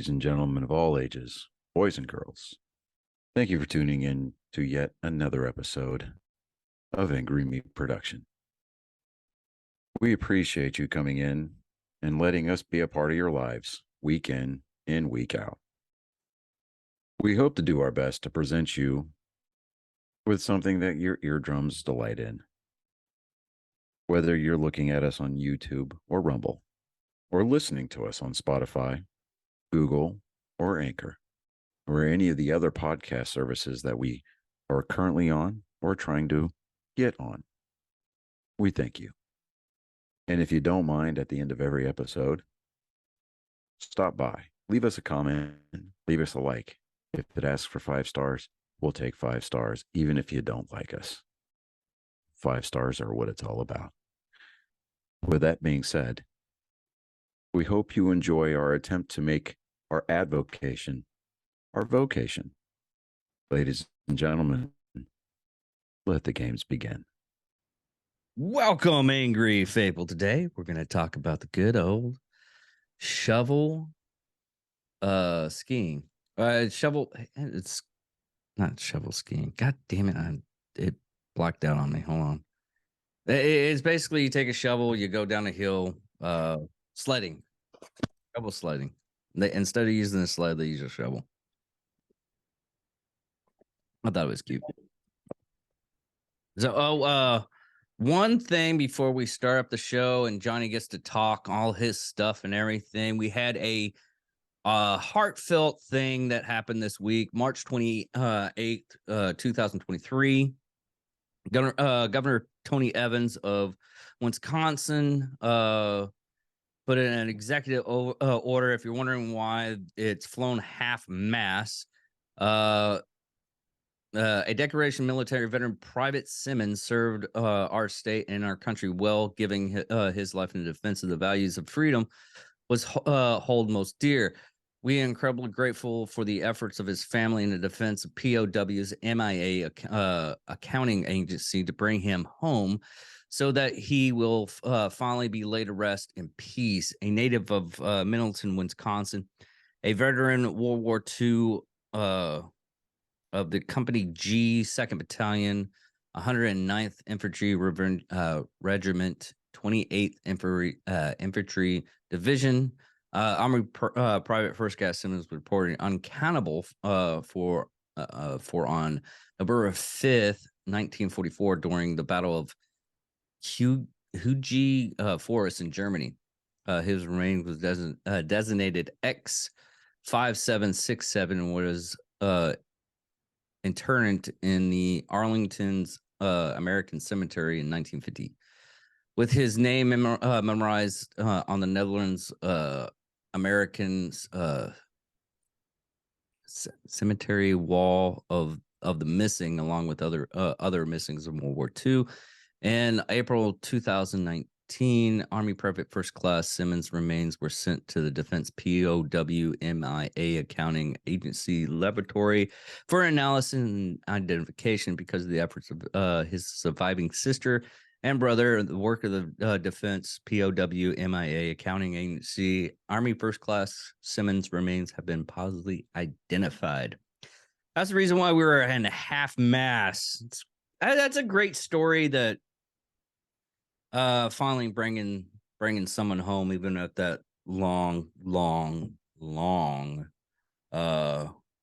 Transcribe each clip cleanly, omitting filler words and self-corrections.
ladies and gentlemen of all ages, boys and girls. Thank you for tuning in to yet another episode of Angry Meat Production. We appreciate you coming in and letting us be a part of your lives week in and week out. We hope to do our best to present you with something that your eardrums delight in. Whether you're looking at us on YouTube or Rumble, or listening to us on Spotify, Google, or Anchor, or any of the other podcast services that we are currently on or trying to get on. We thank you. And if you don't mind, at the end of every episode, stop by, leave us a comment, leave us a like. If it asks for 5 stars, we'll take 5 stars, even if you don't like us. 5 stars are what it's all about. With that being said, we hope you enjoy our attempt to make our advocation our vocation. Ladies and gentlemen, let the games begin. Welcome, Angry Fable. Today, we're going to talk about the good old shovel skiing. It's not shovel skiing. God damn it. It blacked out on me. Hold on. It's basically you take a shovel, you go down a hill, sledding, shovel sledding. Instead of using a sled, they use a shovel. I thought it was cute. So, one thing before we start up the show and Johnny gets to talk all his stuff and everything, we had a heartfelt thing that happened this week, March 28th, 2023. Governor Tony Evans of Wisconsin put in an executive order. If you're wondering why it's flown half-mast, a decoration military veteran, Private Simmons, served our state and our country well, giving his life in defense of the values of freedom was hold most dear. We are incredibly grateful for the efforts of his family in the defense of POW's MIA accounting agency to bring him home so that he will finally be laid to rest in peace. A native of Middleton, Wisconsin, a veteran World War II of the Company G, 2nd Battalion, 109th Infantry Regiment, 28th Infantry Division. Army Private First Class Simmons reported uncountable for on November 5th, 1944, during the Battle of Hugi Forest in Germany. His remains was designated X5767 and was interned in the Arlington's American Cemetery in 1950. With his name memorized on the Netherlands American cemetery wall of the missing, along with other missings of World War II. In April 2019, Army Private First Class Simmons' remains were sent to the Defense POW MIA Accounting Agency Laboratory for analysis and identification because of the efforts of his surviving sister and brother. The work of the Defense POW MIA Accounting Agency, Army First Class Simmons' remains have been positively identified. That's the reason why we were in half-mast. That's a great story that finally bringing someone home, even at that long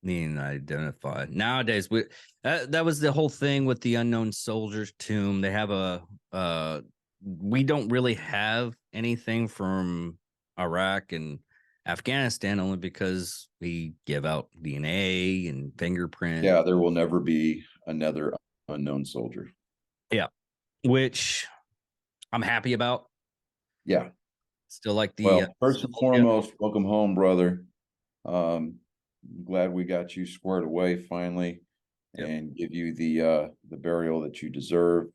needing to identify. Nowadays, that was the whole thing with the unknown soldiers tomb. They have we don't really have anything from Iraq and Afghanistan, only because we give out DNA and fingerprint. Yeah, there will never be another unknown soldier. Yeah, which I'm happy about. Yeah. Still like the first and foremost, welcome home, brother. Glad we got you squared away finally. Yep. And give you the burial that you deserve.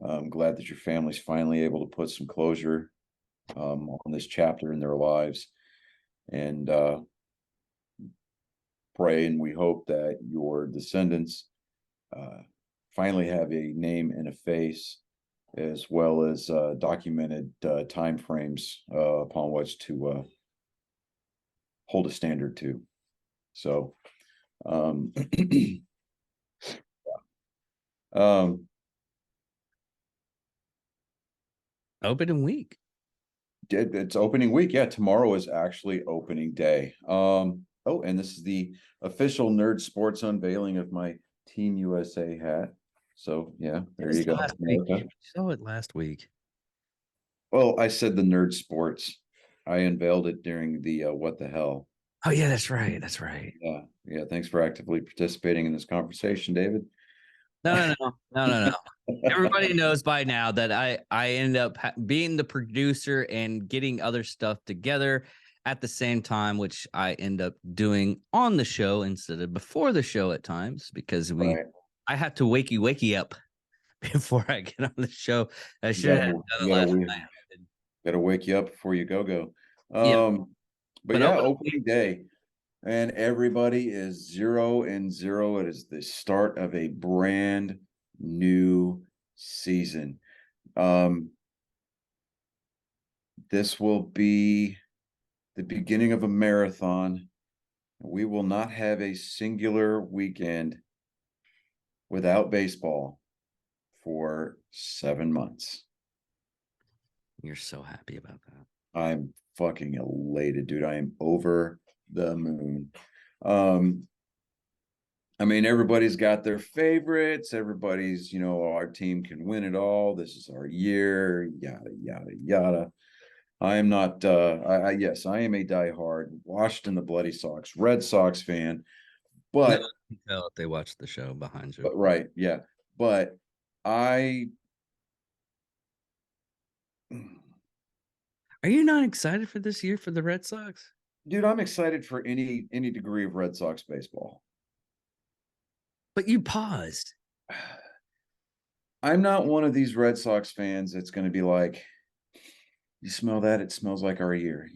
I'm glad that your family's finally able to put some closure on this chapter in their lives, and pray and we hope that your descendants finally have a name and a face, as well as documented time frames upon which to hold a standard to. So, um, Opening week. it's opening week. Yeah, tomorrow is actually opening day. Oh, and this is the official Nerd Sports unveiling of my Team USA hat. So yeah, there you go. Last week. Okay. You saw it last week. Well, I said the Nerd Sports. I unveiled it during the what the hell. Oh yeah, that's right. That's right. Yeah, yeah. Thanks for actively participating in this conversation, David. No. Everybody knows by now that I end up being the producer and getting other stuff together at the same time, which I end up doing on the show instead of before the show at times because I have to wakey up before I get on the show. I should have done it last night. Gotta wake you up before you go. Yeah. But yeah, opening day. And everybody is 0-0. It is the start of a brand new season. This will be the beginning of a marathon. We will not have a singular weekend without baseball for 7 months. You're so happy about that. I'm fucking elated, dude. I am over the moon. I mean, everybody's got their favorites. Everybody's, our team can win it all. This is our year, yada, yada, yada. I am not, yes, I am a diehard Washington, the Bloody Sox, Red Sox fan, but. No, they watched the show behind you. But, right, yeah. But Are you not excited for this year for the Red Sox? Dude, I'm excited for any degree of Red Sox baseball. But you paused. I'm not one of these Red Sox fans that's going to be like, you smell that? It smells like our year,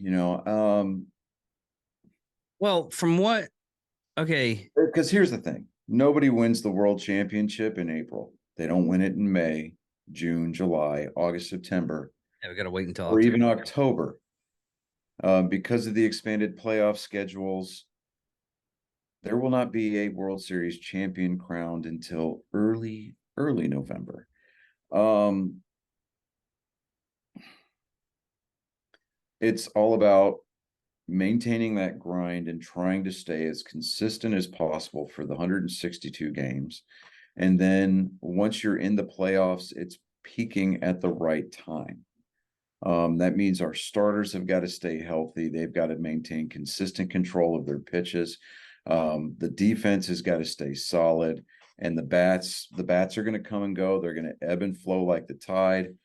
Well, from what? Okay. Because here's the thing. Nobody wins the world championship in April. They don't win it in May, June, July, August, September. Yeah, we got to wait until or even October. Because of the expanded playoff schedules, there will not be a World Series champion crowned until early November. It's all about maintaining that grind and trying to stay as consistent as possible for the 162 games. And then once you're in the playoffs, it's peaking at the right time. That means our starters have got to stay healthy. They've got to maintain consistent control of their pitches. The defense has got to stay solid, and the bats are going to come and go. They're going to ebb and flow like the tide.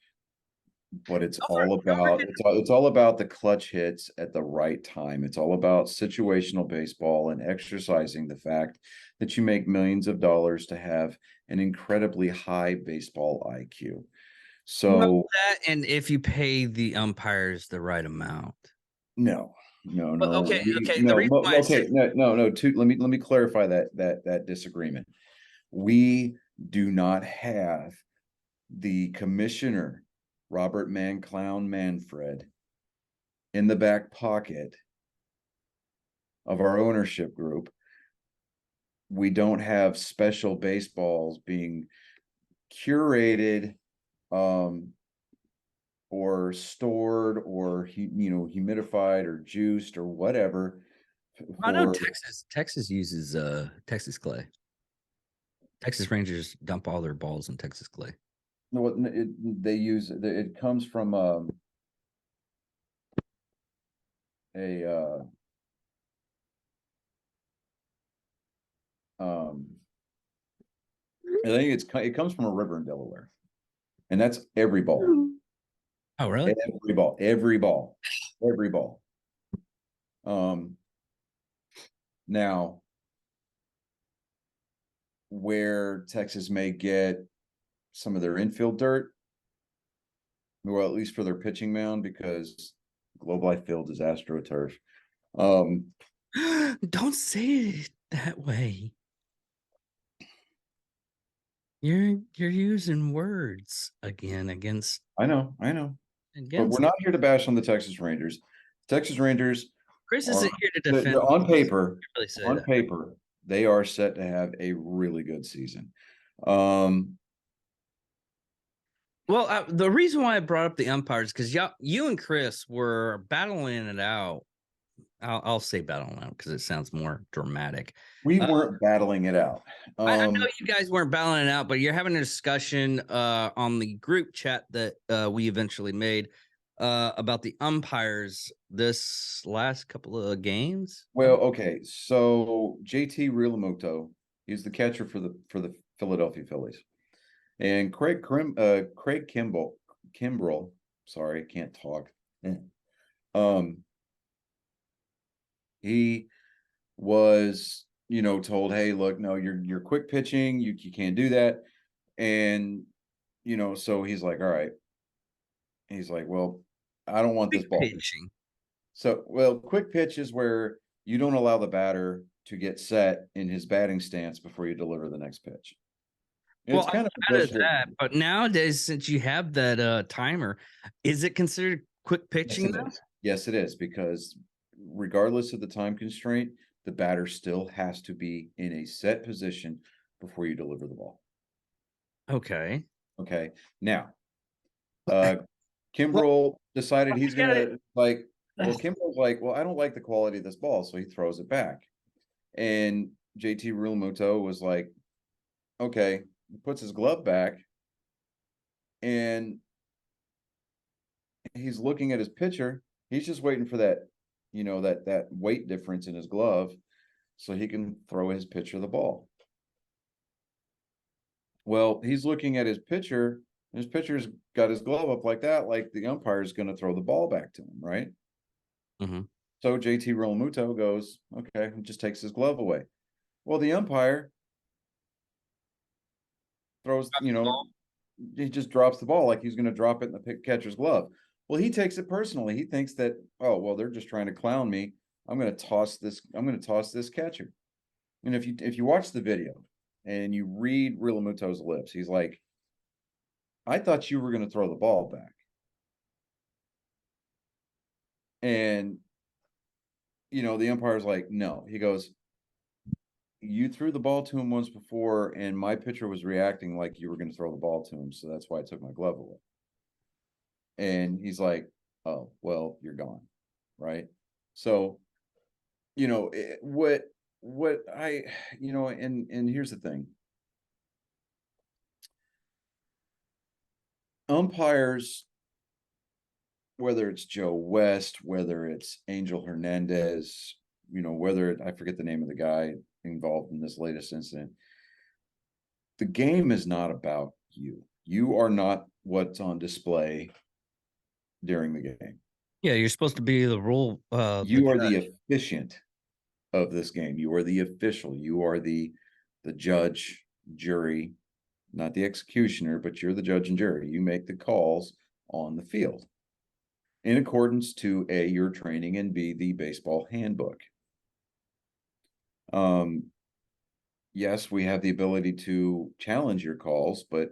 But it's all about the clutch hits at the right time. It's all about situational baseball and exercising the fact that you make millions of dollars to have an incredibly high baseball IQ. So that, and if you pay the umpires the right amount. No. Okay. No. Let me clarify that disagreement. We do not have the commissioner, Robert Manclown Manfred, in the back pocket of our ownership group. We don't have special baseballs being curated, or stored or humidified or juiced or whatever. I know Texas uses Texas clay. Texas Rangers dump all their balls in Texas clay. No, they use it comes from I think it comes from a river in Delaware, and that's every ball. Oh, really? Every ball. Now, where Texas may get some of their infield dirt, well, at least for their pitching mound, because Globe Life Field is AstroTurf. Don't say it that way. You're using words again against. I know. But we're not here to bash on the Texas Rangers. Texas Rangers Chris are isn't here to defend. on paper, Really say on that. paper, they are set to have a really good season. Um, Well, the reason why I brought up the umpires because you and Chris were battling it out. I'll say battling out because it sounds more dramatic. we weren't battling it out. I know you guys weren't battling it out, but you're having a discussion on the group chat that we eventually made about the umpires this last couple of games. Well, okay, so JT Realmuto, he's the catcher for the Philadelphia Phillies, and Craig Kimbrell, sorry, I can't talk. Um, he was, told, hey, look, no, you're quick pitching, you can't do that, and so he's like, all right, he's like, well, I don't want this ball. Pitching. So, well, quick pitch is where you don't allow the batter to get set in his batting stance before you deliver the next pitch. It's Well, kind of I get that, but nowadays, since you have that timer, is it considered quick pitching now? Yes, it is, because regardless of the time constraint, the batter still has to be in a set position before you deliver the ball. Okay. Okay. Now, Kimbrel decided he's gonna Kimbrel's like, well, I don't like the quality of this ball, so he throws it back. And JT Realmuto was like, okay, he puts his glove back and he's looking at his pitcher. He's just waiting for that, that weight difference in his glove so he can throw his pitcher the ball. Well, he's looking at his pitcher, and his pitcher's got his glove up like that, like the umpire is going to throw the ball back to him, right? Mm-hmm. So JT Realmuto goes, okay, and just takes his glove away. Well, the umpire throws, he just drops the ball like he's going to drop it in the catcher's glove. Well, he takes it personally. He thinks that, oh, well, they're just trying to clown me. I'm going to toss this catcher. And if you watch the video and you read Realmuto's lips, he's like, I thought you were going to throw the ball back. And the umpire's like, no. He goes, you threw the ball to him once before, and my pitcher was reacting like you were going to throw the ball to him, so that's why I took my glove away. And he's like, oh, well, you're gone, right? So, what I, and here's the thing. Umpires, whether it's Joe West, whether it's Angel Hernandez, I forget the name of the guy involved in this latest incident. The game is not about you. You are not what's on display during the game. Yeah, you're supposed to be the rule. You are the officiant of this game. You are the official. You are the judge, jury, not the executioner, but you're the judge and jury. You make the calls on the field in accordance to A, your training, and B, the baseball handbook. Yes, we have the ability to challenge your calls, but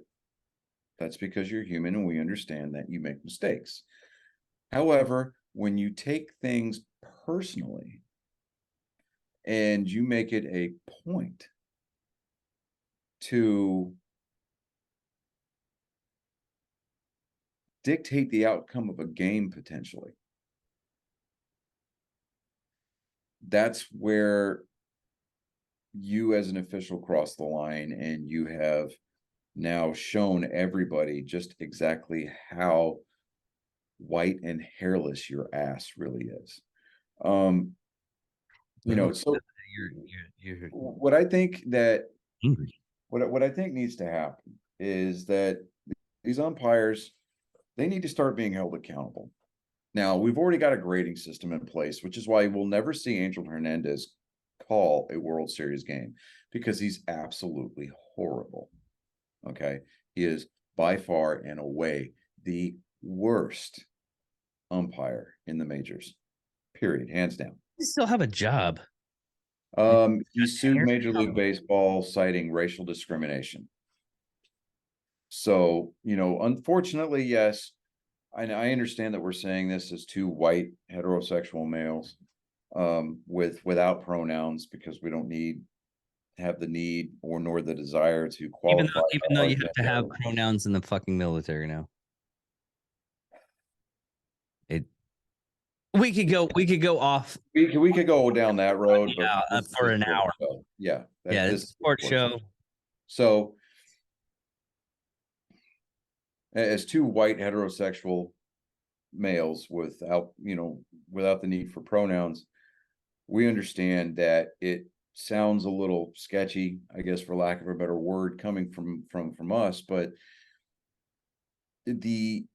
that's because you're human and we understand that you make mistakes. However, when you take things personally and you make it a point to dictate the outcome of a game potentially, that's where you as an official cross the line, and you have now shown everybody just exactly how white and hairless your ass really is. So you're what I think that angry. what I think needs to happen is that these umpires, they need to start being held accountable. Now, we've already got a grading system in place, which is why we'll never see Angel Hernandez call a World Series game, because he's absolutely horrible. Okay. He is by far and away the worst umpire in the majors, period, hands down. You still have a job. He sued Major League Baseball citing racial discrimination. So, unfortunately, yes, I understand that we're saying this as two white heterosexual males. without pronouns, because we don't have the need or nor the desire to Even qualify. though our you have to have gender. pronouns in the fucking military now. We could go off. We could go down that road, but Yeah, this for is an sports hour. show. Yeah, Yeah, this it's a is sports show. So, as two white heterosexual males without the need for pronouns, we understand that it sounds a little sketchy, I guess, for lack of a better word, coming from us, but it's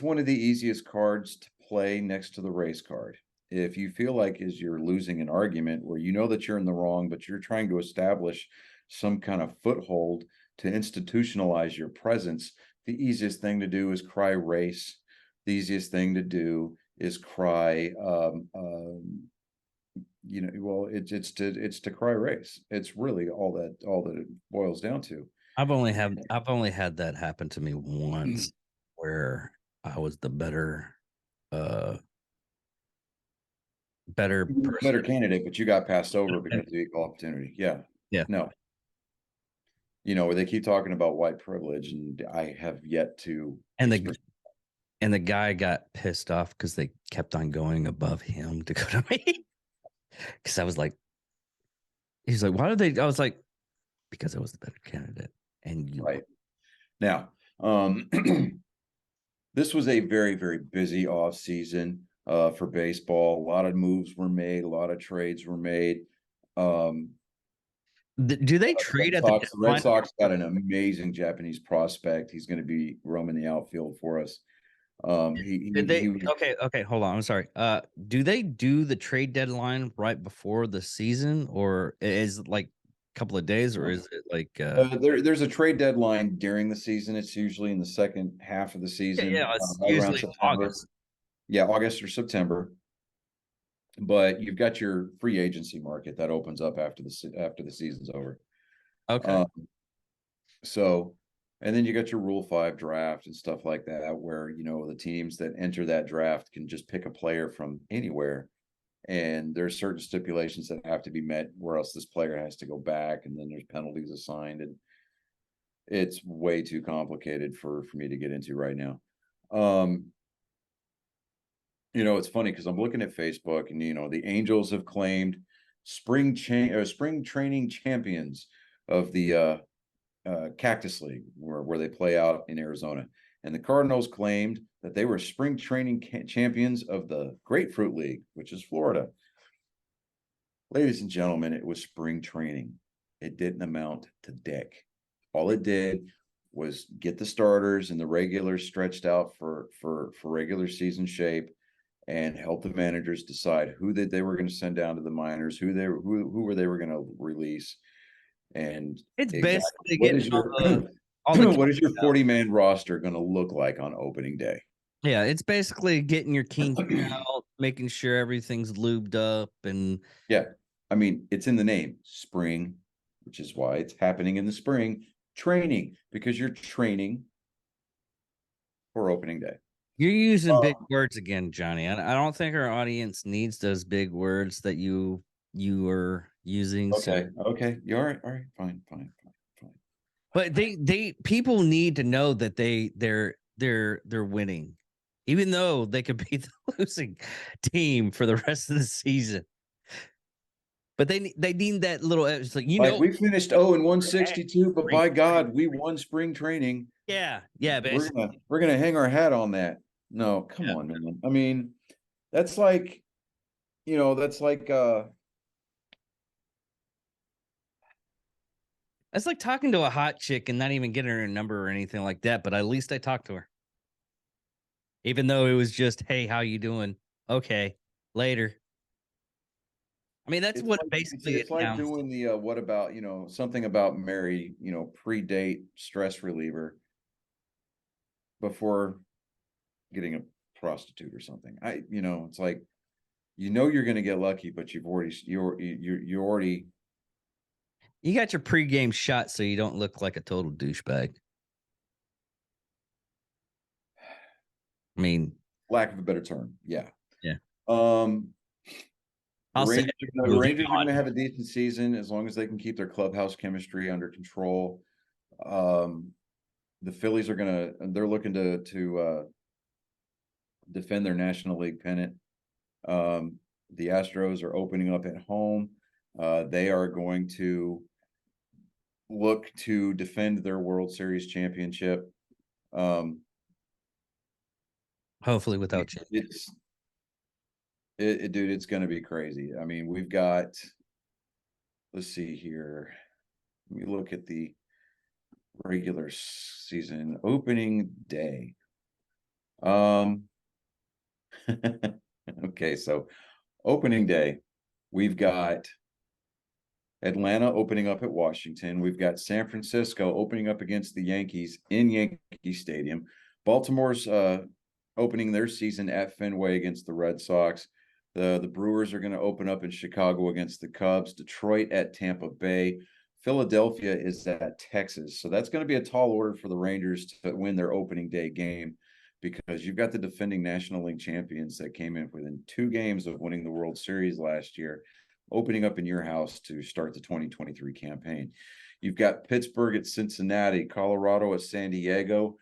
one of the easiest cards to play next to the race card. If you feel like as you're losing an argument where you know that you're in the wrong, but you're trying to establish some kind of foothold to institutionalize your presence, the easiest thing to do is cry race. The easiest thing to do is cry it's to cry race. It's really all that it boils down to. I've only had that happen to me once where I was the better person. Candidate, but you got passed over because of the equal opportunity. Yeah. Yeah. No. Where they keep talking about white privilege, and I have yet to. And the guy got pissed off because they kept on going above him to go to me. Because I was like, he's like, why did they? I was like, because I was the better candidate, and you. Right. Now, this was a very, very busy off season for baseball. A lot of moves were made. A lot of trades were made. Do they trade at the Red Sox got an amazing Japanese prospect. He's going to be roaming the outfield for us. Okay, hold on. I'm sorry. Do they do the trade deadline right before the season, or is it like a couple of days, or is it like there's a trade deadline during the season? It's usually in the second half of the season. Yeah, it's right around usually September. August. Yeah, August or September. But you've got your free agency market that opens up after the season's over. Okay. So, and then you got your Rule 5 draft and stuff like that, where the teams that enter that draft can just pick a player from anywhere, and there's certain stipulations that have to be met, where else this player has to go back, and then there's penalties assigned, and it's way too complicated for me to get into right now. It's funny because I'm looking at Facebook, and the Angels have claimed spring training champions of the Cactus League, where they play out in Arizona, and the Cardinals claimed that they were spring training champions of the Grapefruit League, which is Florida. Ladies and gentlemen, it was spring training. It didn't amount to dick. All it did was get the starters and the regulars stretched out for regular season shape, and help the managers decide who they were going to send down to the minors, who they were going to release. And it's basically what is your 40-man roster going to look like on opening day? Yeah, it's basically getting your kinks out, making sure everything's lubed up, and yeah, I mean, it's in the name, spring, which is why it's happening in the spring. Training, because you're training for opening day. You're using big words again, Johnny. I don't think our audience needs those big words that you are using. Okay. You're all right. Fine. But people need to know that they're winning, even though they could be the losing team for the rest of the season. But they need that little. It's like we finished 0-162, but by God, we won spring training. Yeah. Basically. We're gonna hang our hat on that. No, come on, man. I mean, that's like, that's like talking to a hot chick and not even getting her number or anything like that. But at least I talked to her, even though it was just, "Hey, how you doing? Okay, later." I mean, that's what basically it's like doing the what about something about Mary, pre-date stress reliever before getting a prostitute or something. It's like, you're going to get lucky, but you already you got your pregame shot, so you don't look like a total douchebag. I mean, lack of a better term. Yeah. Yeah. I'll say The moving Rangers are going to on. have a decent season as long as they can keep their clubhouse chemistry under control. The Phillies they're looking to defend their National League pennant. The Astros are opening up at home. They are going to look to defend their World Series championship. Hopefully without you. Dude, it's going to be crazy. I mean, we've got, let's see here. Let me look at the regular season opening day. Okay, so opening day, we've got Atlanta opening up at Washington. We've got San Francisco opening up against the Yankees in Yankee Stadium. Baltimore's opening their season at Fenway against the Red Sox. The Brewers are going to open up in Chicago against the Cubs. Detroit at Tampa Bay. Philadelphia is at Texas. So that's going to be a tall order for the Rangers to win their opening day game, because you've got the defending National League champions that came in within 2 games of winning the World Series last year, opening up in your house to start the 2023 campaign. You've got Pittsburgh at Cincinnati, Colorado at San Diego,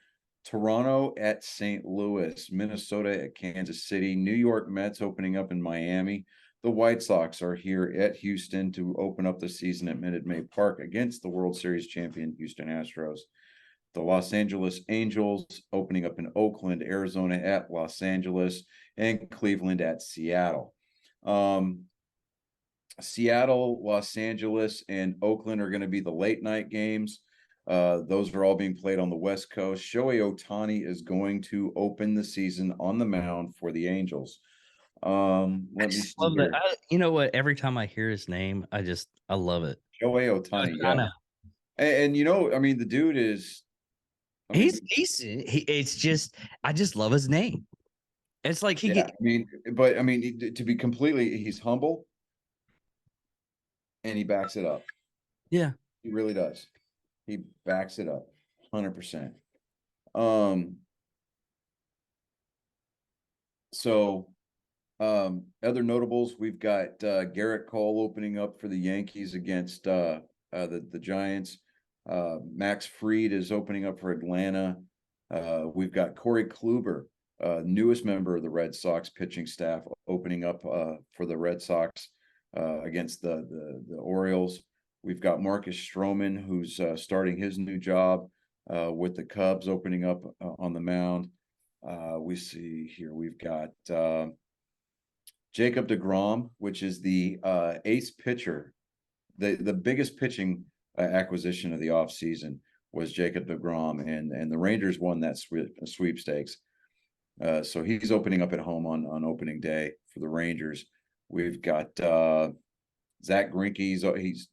Toronto at St. Louis, Minnesota at Kansas City, New York Mets opening up in Miami. The White Sox are here at Houston to open up the season at Minute Maid Park against the World Series champion Houston Astros. The Los Angeles Angels opening up in Oakland, Arizona at Los Angeles, and Cleveland at Seattle. Seattle, Los Angeles, and Oakland are going to be the late night games. Those are all being played on the West Coast. Shohei Ohtani is going to open the season on the mound for the Angels. Let me see here. You know what? Every time I hear his name, I love it. Shohei Ohtani, yeah. And you know, I mean, the dude is. He's decent. I just love his name. It's like to be completely, he's humble, and he backs it up. Yeah, he really does. He backs it up 100%. Other notables, we've got Garrett Cole opening up for the Yankees against the Giants. Max Fried is opening up for Atlanta. We've got Corey Kluber, newest member of the Red Sox pitching staff, opening up for the Red Sox against the Orioles. We've got Marcus Stroman, who's starting his new job with the Cubs, opening up on the mound. We see here we've got Jacob deGrom, which is the ace pitcher. The biggest pitching acquisition of the offseason was Jacob deGrom, and the Rangers won that sweepstakes. So he's opening up at home on opening day for the Rangers. We've got Zach Greinke. He's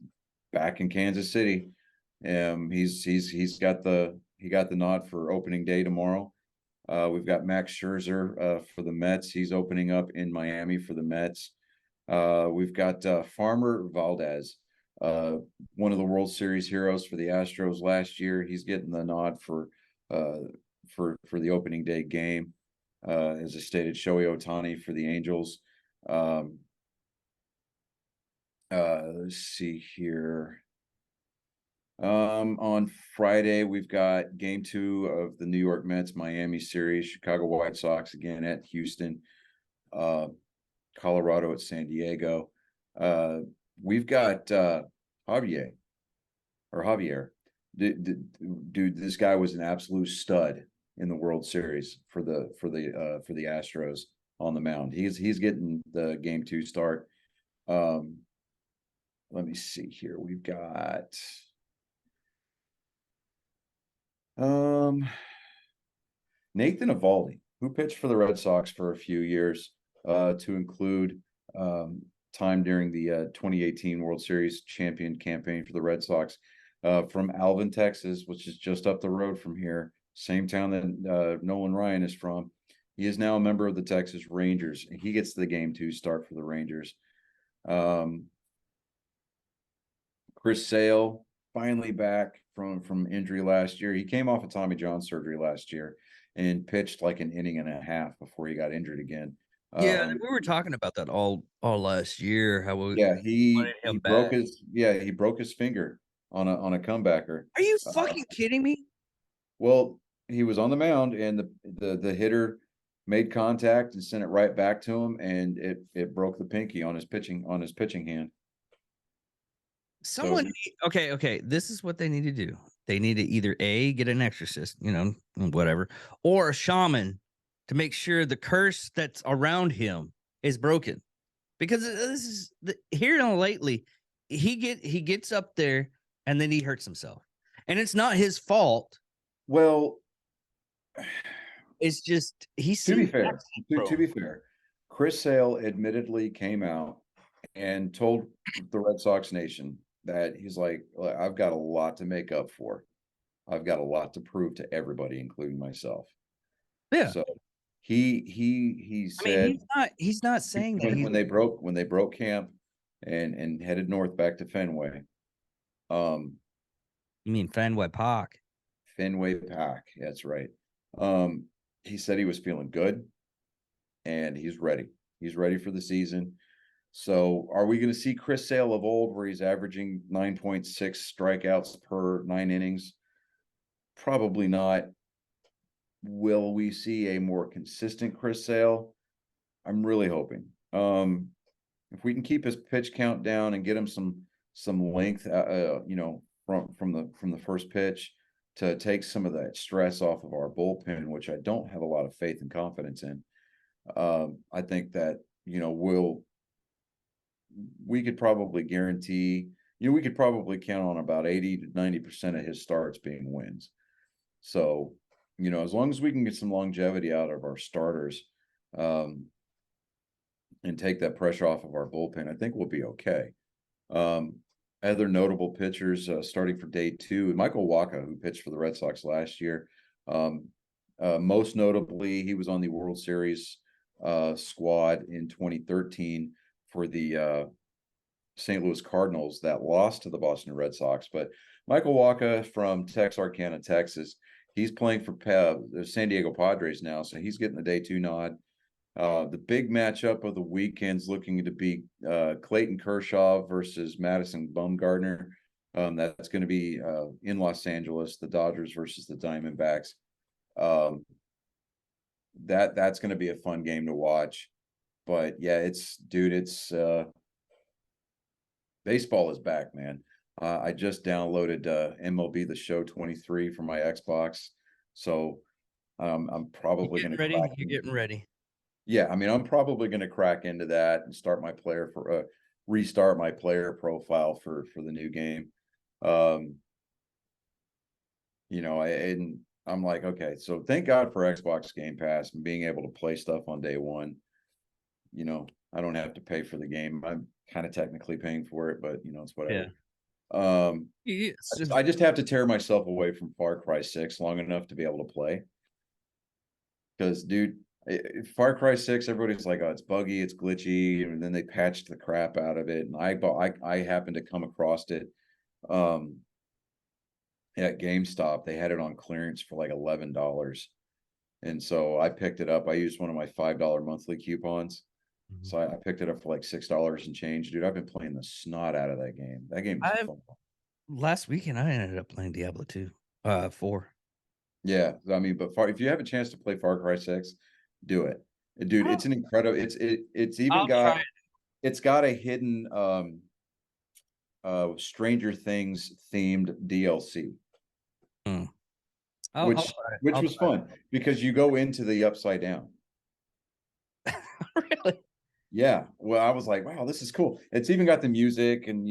back in Kansas City. He got the nod for opening day tomorrow. We've got Max Scherzer for the Mets. He's opening up in Miami for the Mets. We've got Farmer Valdez, one of the World Series heroes for the Astros last year. He's getting the nod for the opening day game. As I stated, Shohei Ohtani for the Angels. Let's see here. On Friday, we've got game 2 of the New York Mets Miami series, Chicago White Sox again at Houston, Colorado at San Diego. We've got Javier. Dude, this guy was an absolute stud in the World Series for the Astros on the mound. He's getting the game 2 start. Let me see here. We've got Nathan Eovaldi, who pitched for the Red Sox for a few years, to include time during the 2018 World Series champion campaign for the Red Sox, from Alvin, Texas, which is just up the road from here, same town that Nolan Ryan is from. He is now a member of the Texas Rangers, and he gets the game 2 start for the Rangers. Chris Sale, finally back from injury last year. He came off of Tommy John surgery last year and pitched like an inning and a half before he got injured again. Yeah, we were talking about that all last year. How we Yeah, wanted he him broke back. he broke his finger on a comebacker. Are you Uh, fucking kidding me? well, he was on the mound and the hitter made contact and sent it right back to him, and it broke the pinky on his pitching hand. Someone okay, this is what they need to do. They need to either A, get an exorcist, whatever, or a shaman to make sure the curse that's around him is broken. Because this is here and lately, he gets up there and then he hurts himself. And it's not his fault. Well, It's just he's to be seen fair, bro. to be fair, Chris Sale admittedly came out and told the Red Sox nation that he's like, "Look, I've got a lot to make up for. I've got a lot to prove to everybody, including myself." Yeah. So he I mean, said he's not saying that when they broke camp and headed north back to Fenway. You mean Fenway Park? Fenway Park, that's right. He said he was feeling good and he's ready. He's ready for the season. So are we going to see Chris Sale of old where he's averaging 9.6 strikeouts per 9 innings? Probably not. Will we see a more consistent Chris Sale? I'm really hoping. If we can keep his pitch count down and get him some length, from the first pitch to take some of that stress off of our bullpen, which I don't have a lot of faith and confidence in. I think that we could probably guarantee, we could probably count on about 80 to 90% of his starts being wins. So, as long as we can get some longevity out of our starters, and take that pressure off of our bullpen, I think we'll be okay. Other notable pitchers starting for day 2, Michael Wacha, who pitched for the Red Sox last year. Most notably, he was on the World Series squad in 2013 for the St. Louis Cardinals that lost to the Boston Red Sox. But Michael Wacha from Texarkana, Texas, he's playing for the San Diego Padres now, so he's getting the day 2 nod. The big matchup of the weekend's looking to be Clayton Kershaw versus Madison Bumgarner. That's going to be in Los Angeles, the Dodgers versus the Diamondbacks. That's going to be a fun game to watch. But yeah, it's baseball is back, man. I just downloaded MLB The Show 23 for my Xbox, so I'm probably going to You're getting ready. Yeah, I mean, I'm probably going to crack into that and restart my player profile for the new game. And I'm like, okay, so thank God for Xbox Game Pass and being able to play stuff on day one. I don't have to pay for the game. I'm kind of technically paying for it, but it's whatever. I just have to tear myself away from Far Cry 6 long enough to be able to play. Because, dude, Far Cry 6, everybody's like, oh, it's buggy, it's glitchy, and then they patched the crap out of it. And I happened to come across it at GameStop. They had it on clearance for like $11. And so I picked it up. I used one of my $5 monthly coupons. Mm-hmm. So I picked it up for like $6 and change. Dude, I've been playing the snot out of that game. That game is fun. Last weekend I ended up playing Diablo 4. Yeah, I mean, but if you have a chance to play Far Cry 6, do it. Dude, it's an incredible, it's even got a hidden Stranger Things themed DLC. Which was fun because you go into the Upside Down. Really? Yeah. Well, I was like, wow, this is cool. It's even got the music and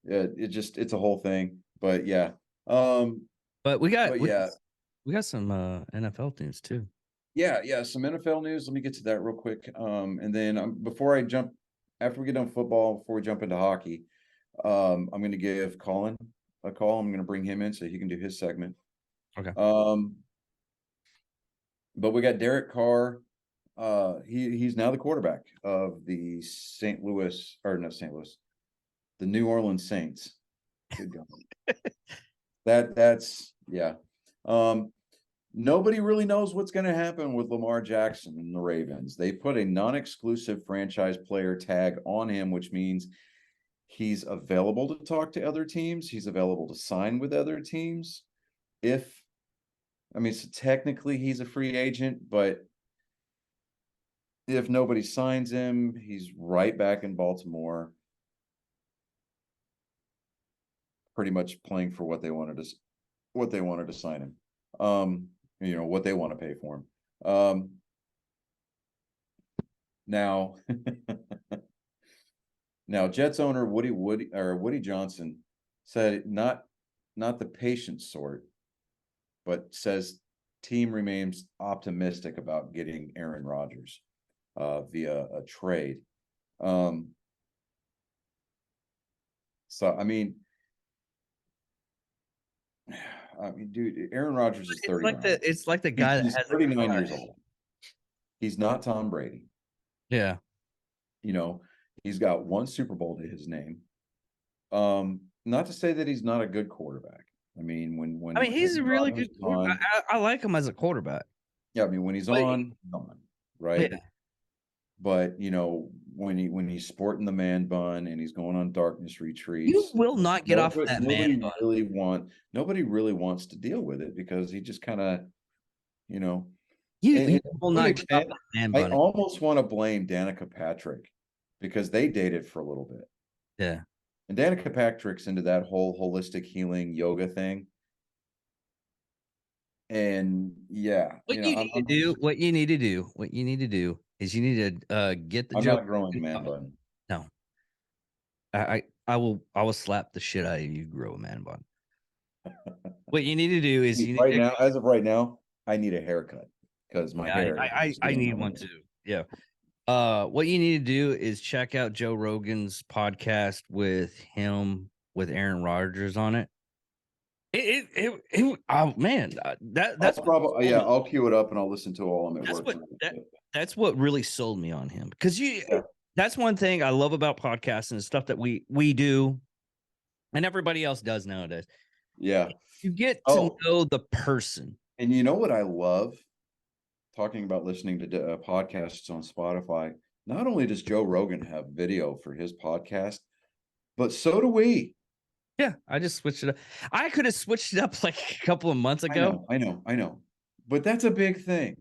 it's a whole thing. But yeah. But we got some NFL news too. Yeah, some NFL news. Let me get to that real quick. And then after we get done football, before we jump into hockey, I'm going to give Colin a call. I'm going to bring him in so he can do his segment. Okay. But we got Derek Carr. He's now the quarterback of the the New Orleans Saints. Good God. That's yeah. nobody really knows what's going to happen with Lamar Jackson and the Ravens. They put a non-exclusive franchise player tag on him, which means he's available to talk to other teams. He's available to sign with other teams. So technically he's a free agent, but if nobody signs him, he's right back in Baltimore, pretty much playing for what they wanted to sign him. What they want to pay for him. Now Jets owner Woody Johnson said not the patient sort, but says team remains optimistic about getting Aaron Rodgers via a trade. Dude, Aaron Rodgers is 39. It's like the guy He's that has 39 years old. He's not Tom Brady. Yeah. He's got one Super Bowl to his name. Not to say that he's not a good quarterback. He's a really good quarterback. I like him as a quarterback. Yeah, when he's on, right? Yeah. But when he's sporting the man bun and he's going on darkness retreats, you will not get off of that man bun. Nobody really wants to deal with it because he just kind of, you will not get off that man bun. I almost want to blame Danica Patrick because they dated for a little bit. Yeah. And Danica Patrick's into that whole holistic healing yoga thing. And yeah, what you need to do is you need to get the I'm Joe. not growing a man bun. No. I will slap the shit out of you, grow a man bun. What you need to do is as of right now, I need a haircut because my hair. I need one too. Yeah. What you need to do is check out Joe Rogan's podcast with Aaron Rodgers on it. Oh man, that's probably I'll queue it up and I'll listen to all of it. That's what really sold me on him because that's one thing I love about podcasting and stuff that we do, and everybody else does nowadays. Yeah, you get to know the person, and you know what I love. Talking about listening to podcasts on Spotify, not only does Joe Rogan have video for his podcast, but so do we. Yeah, I just switched it up. I could have switched it up like a couple of months ago. I know. But that's a big thing.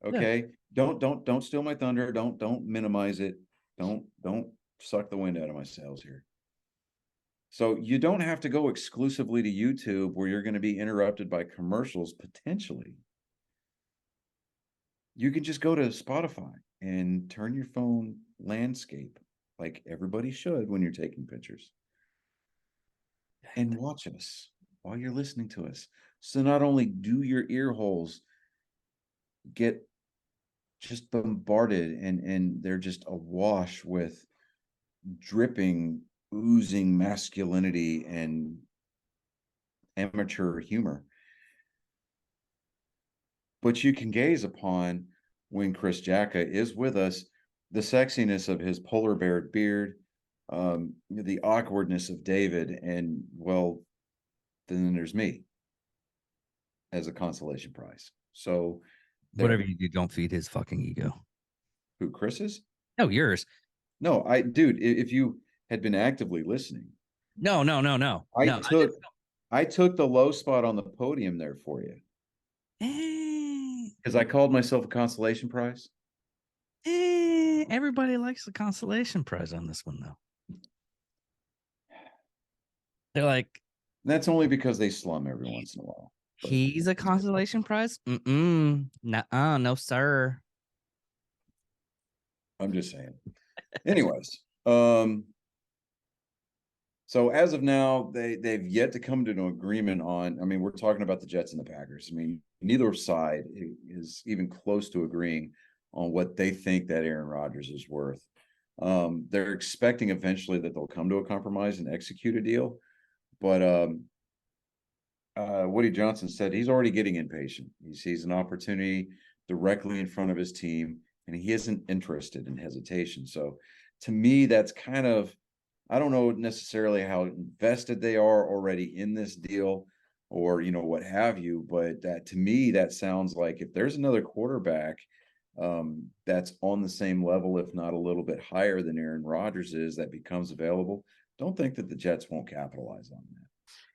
Okay. Yeah. Don't steal my thunder. Don't minimize it. Don't suck the wind out of my sails here. So you don't have to go exclusively to YouTube where you're going to be interrupted by commercials potentially. You can just go to Spotify and turn your phone landscape like everybody should when you're taking pictures and watch us while you're listening to us. So not only do your ear holes get just bombarded and they're just awash with dripping, oozing masculinity and amateur humor, but you can gaze upon, when Chris Jacka is with us, the sexiness of his polar bear beard, the awkwardness of David, and well, then there's me as a consolation prize. So whatever you do, don't feed his fucking ego. Who, Chris's? No, yours. No, dude, if you had been actively listening. No. I took the low spot on the podium there for you. Because I called myself a consolation prize. Everybody likes the consolation prize on this one, though. They're like, that's only because they slum every once in a while. He's a consolation prize? Nuh-uh, no, sir. I'm just saying. Anyways, so as of now, they've yet to come to an agreement on. We're talking about the Jets and the Packers. Neither side is even close to agreeing on what they think that Aaron Rodgers is worth. They're expecting eventually that they'll come to a compromise and execute a deal, but Woody Johnson said he's already getting impatient. He sees an opportunity directly in front of his team, and he isn't interested in hesitation. So to me, that's kind of, I don't know necessarily how invested they are already in this deal, or, what have you. But that, to me, that sounds like if there's another quarterback that's on the same level, if not a little bit higher than Aaron Rodgers is, that becomes available, don't think that the Jets won't capitalize on that.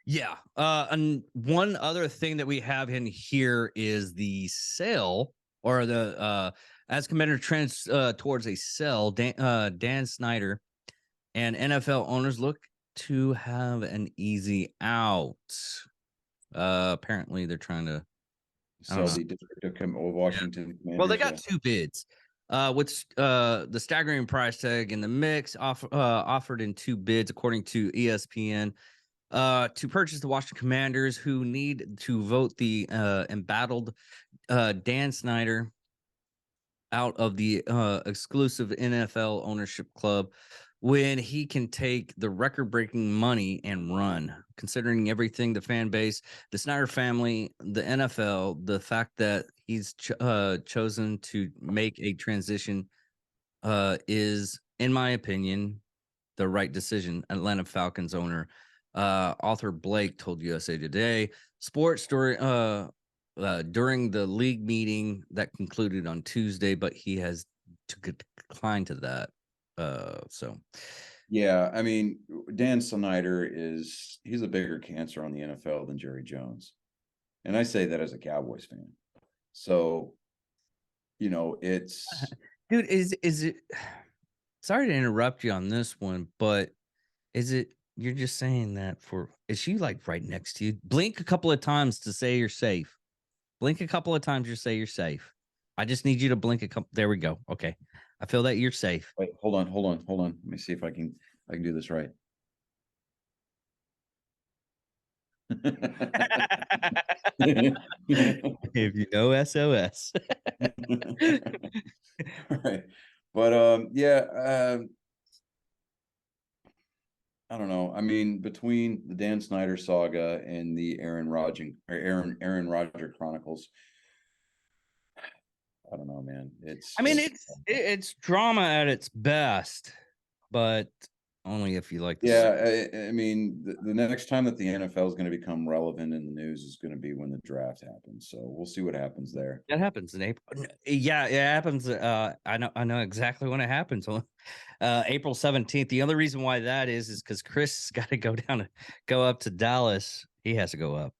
Yeah. And one other thing that we have in here is the sale, or the as commander trends towards a sell. Dan Snyder and NFL owners look to have an easy out. Apparently they're trying to So the District of Washington Commanders. Well, they got two bids. With the staggering price tag in the mix, offered in two bids, according to ESPN, to purchase the Washington Commanders, who need to vote the embattled Dan Snyder out of the exclusive NFL ownership club when he can take the record-breaking money and run. Considering everything, the fan base, the Snyder family, the NFL, the fact that he's chosen to make a transition is, in my opinion, the right decision. Atlanta Falcons owner Arthur Blake told USA Today Sports Story during the league meeting that concluded on Tuesday, but he has declined to that. So yeah, I mean, Dan Snyder he's a bigger cancer on the NFL than Jerry Jones. And I say that as a Cowboys fan. So, it's dude, is it, sorry to interrupt you on this one, but is it, you're just saying that is she like right next to you? Blink a couple of times to say you're safe. Blink a couple of times to say you're safe. I just need you to blink a couple. There we go. Okay. I feel that you're safe. wait, hold on. Let me see if I can do this right. If you know SOS. Right. But yeah, I don't know. I mean, between the Dan Snyder saga and the Aaron Rodgers Chronicles, I don't know, man. I mean, it's drama at its best, but only if you like. Yeah, I mean, the next time that the NFL is going to become relevant in the news is going to be when the draft happens. So we'll see what happens there. That happens in April. Yeah, it happens. I know exactly when it happens. April 17th. The other reason why that is because Chris has got to go up to Dallas. He has to go up.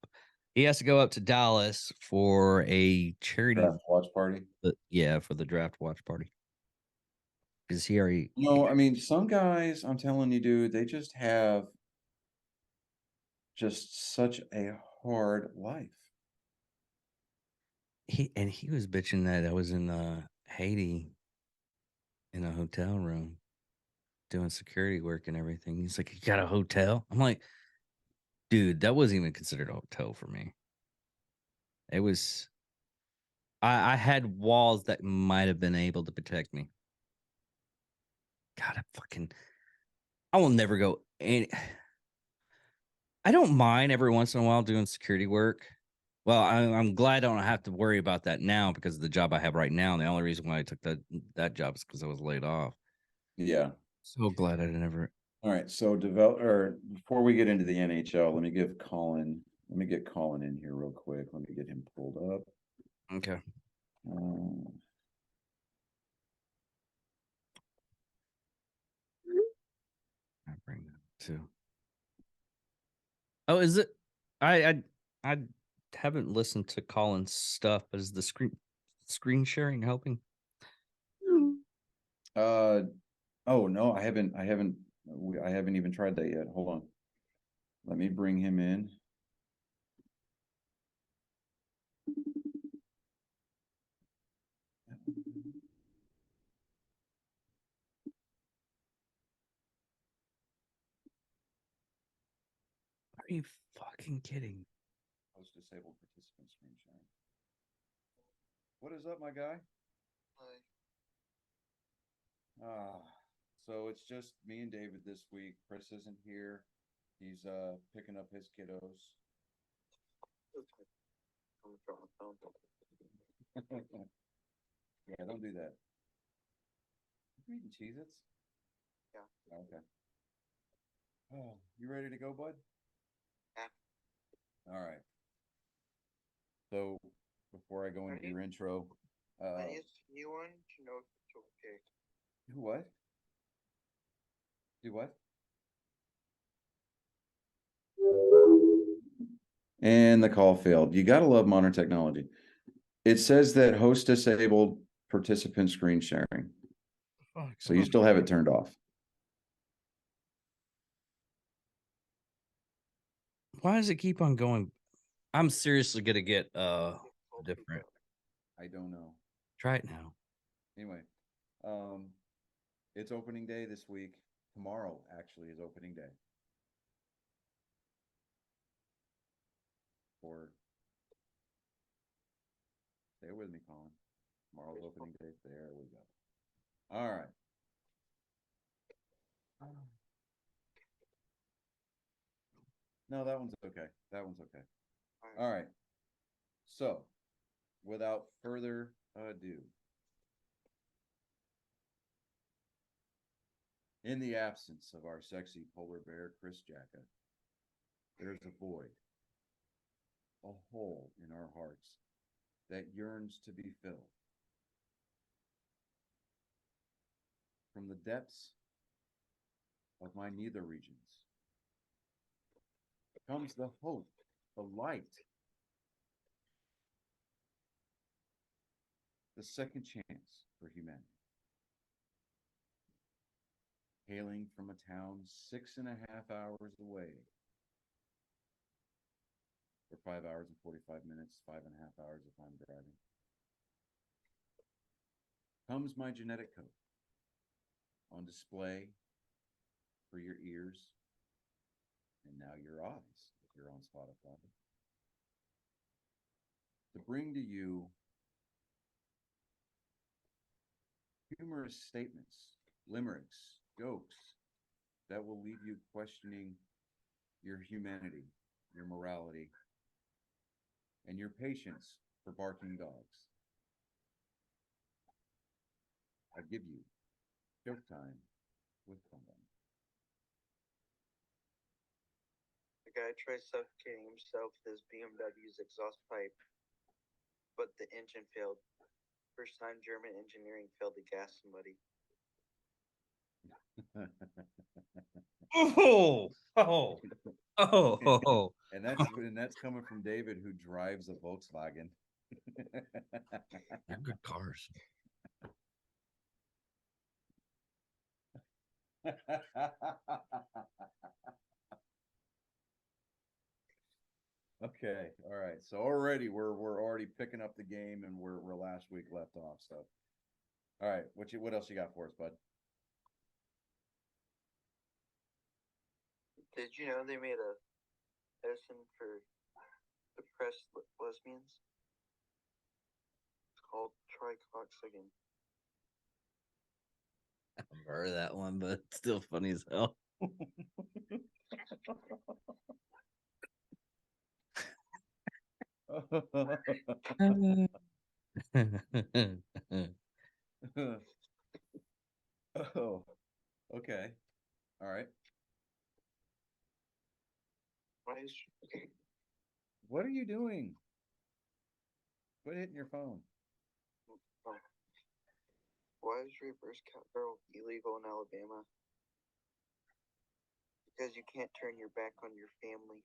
He has to go up to Dallas for a charity Draft watch party. Yeah, for the draft watch party. Because he already. I mean, some guys, I'm telling you, dude, they just have just such a hard life. He was bitching that I was in Haiti in a hotel room doing security work and everything. He's like, "You got a hotel?" I'm like, "Dude, that wasn't even considered a hotel for me. It was. I had walls that might have been able to protect me. God, I will never go any. I don't mind every once in a while doing security work. Well, I'm glad I don't have to worry about that now because of the job I have right now. And the only reason why I took that job is because I was laid off. Yeah. So glad I didn't ever. All right. So before we get into the NHL, let me get Colin in here real quick. Let me get him pulled up. Okay. I bring that too. Oh, is it? I haven't listened to Colin's stuff. Is the screen sharing helping? Oh no, I haven't even tried that yet. Hold on. Let me bring him in. Are you fucking kidding? Post disabled participant screen sharing. What is up, my guy? Hi. So it's just me and David this week. Chris isn't here. He's picking up his kiddos. Yeah, don't do that. You eating Cheez-Its? Yeah. Okay. Oh, you ready to go, bud? All right. So before I go into your intro, you want to know if it's okay. what? Do what? And the call failed. You gotta love modern technology. It says that host disabled participant screen sharing. So you still have it turned off. Why does it keep on going? I'm seriously gonna get different. I don't know. Try it now. Anyway, it's opening day this week. Tomorrow actually is opening day. Stay with me, Colin. Tomorrow's opening day. There we go. All right. No, that one's okay. That one's okay. All right. So, without further ado, in the absence of our sexy polar bear, Chris Jacka, there's a void, a hole in our hearts that yearns to be filled. From the depths of my nether regions comes the hope, the light, the second chance for humanity. Hailing from a town 6.5 hours away, or 5 hours and 45 minutes, 5.5 hours if I'm driving, comes my genetic code on display for your ears and now your eyes if you're on Spotify, to bring to you humorous statements, limericks, jokes that will leave you questioning your humanity, your morality, and your patience for barking dogs. I give you joke time with Colin. The guy tries suffocating himself with his BMW's exhaust pipe, but the engine failed. First time German engineering failed to gas somebody. Oh. And that's coming from David, who drives a Volkswagen. They're good cars. Okay, all right. So already we're already picking up the game, and we're last week left off. So, all right, what else you got for us, bud? Did you know they made a medicine for depressed lesbians? It's called tricloxygen. I've heard of that one, but it's still funny as hell. Oh, okay. All right. What are you doing? Quit hitting your phone. Why is reverse cowgirl illegal in Alabama? Because you can't turn your back on your family.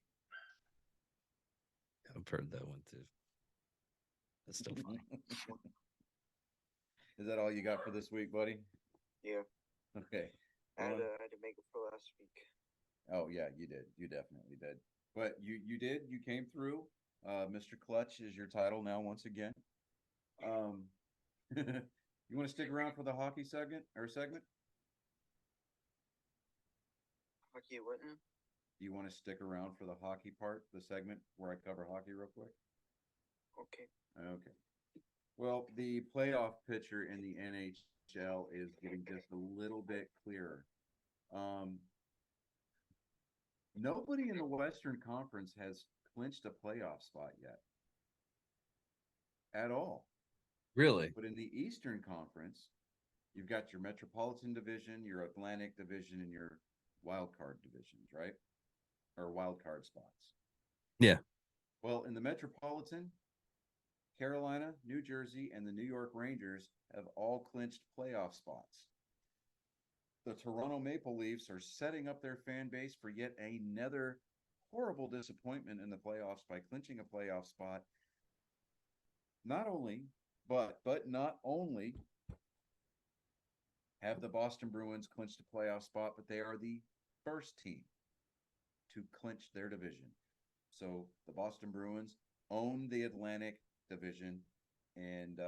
I've heard that one too. That's still funny. Is that all you got for this week, buddy? Yeah. Okay. I had to make it for last week. Oh yeah, you did. You definitely did. But you did. You came through. Mr. Clutch is your title now once again. You want to stick around for the hockey segment? Hockey what now? Do you want to stick around for the hockey part, the segment where I cover hockey real quick? Okay. Okay. Well, the playoff picture in the NHL is getting just a little bit clearer. Nobody in the Western Conference has clinched a playoff spot yet. At all. Really? But in the Eastern Conference, you've got your Metropolitan Division, your Atlantic Division, and your wild card divisions, right? Or wild card spots. Yeah. Well, in the Metropolitan, Carolina, New Jersey, and the New York Rangers have all clinched playoff spots. The Toronto Maple Leafs are setting up their fan base for yet another horrible disappointment in the playoffs by clinching a playoff spot. Not only have the Boston Bruins clinched a playoff spot, but they are the first team to clinch their division. So the Boston Bruins own the Atlantic Division, and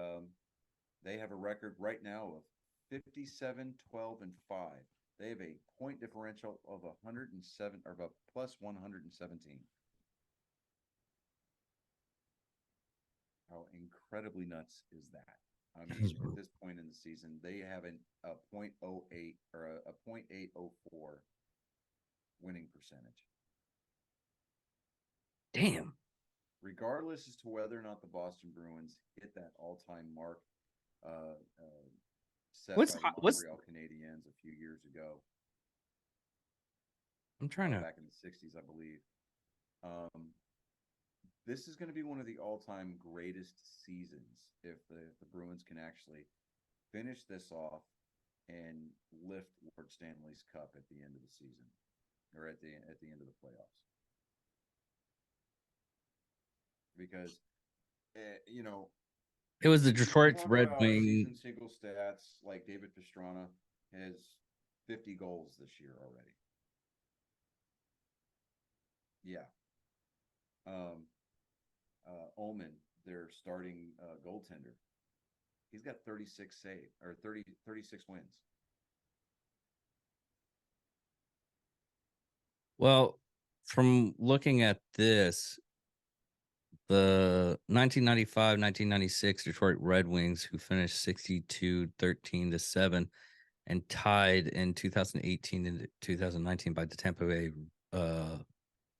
they have a record right now of 57, 12, and 5. They have a point differential of 107 or about plus 117. How incredibly nuts is that? I mean, at this point in the season, they have a .08 or a .804 winning percentage. Damn. Regardless as to whether or not the Boston Bruins hit that all-time mark set What's by the what's Montreal Canadiens a few years ago, I'm trying to back in the 60s, I believe. This is going to be one of the all-time greatest seasons if the Bruins can actually finish this off and lift Lord Stanley's Cup at the end of the season or at the end of the playoffs. Because you know, it was the you Detroit talk Red about Wing. season single stats like David Pastrana has 50 goals this year already. Yeah. Ullman, their starting goaltender, he's got 36 or 36 wins. Well, from looking at this, the 1995-1996 Detroit Red Wings, who finished 62-13-7 and tied in 2018 and 2019 by the Tampa Bay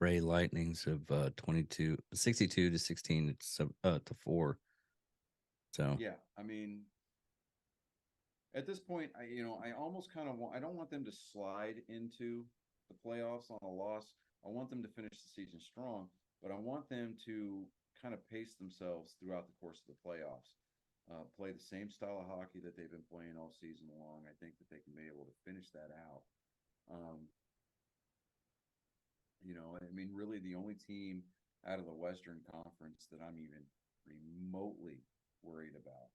Ray Lightnings of 62-16 to 4. So Yeah, I mean, at this point, I almost kind of want. I don't want them to slide into the playoffs on a loss. I want them to finish the season strong, but I want them to kind of pace themselves throughout the course of the playoffs. Play the same style of hockey that they've been playing all season long. I think that they can be able to finish that out. I mean, really the only team out of the Western Conference that I'm even remotely worried about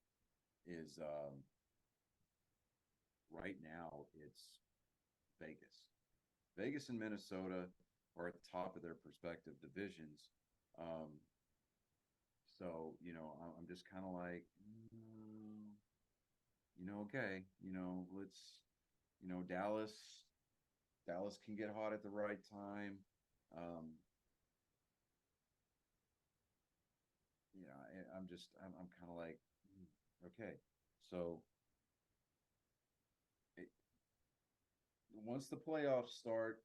is right now it's Vegas. Vegas and Minnesota are at the top of their respective divisions. So, I'm just kind of like, okay, let's, Dallas can get hot at the right time. I'm kind of like, okay. So once the playoffs start,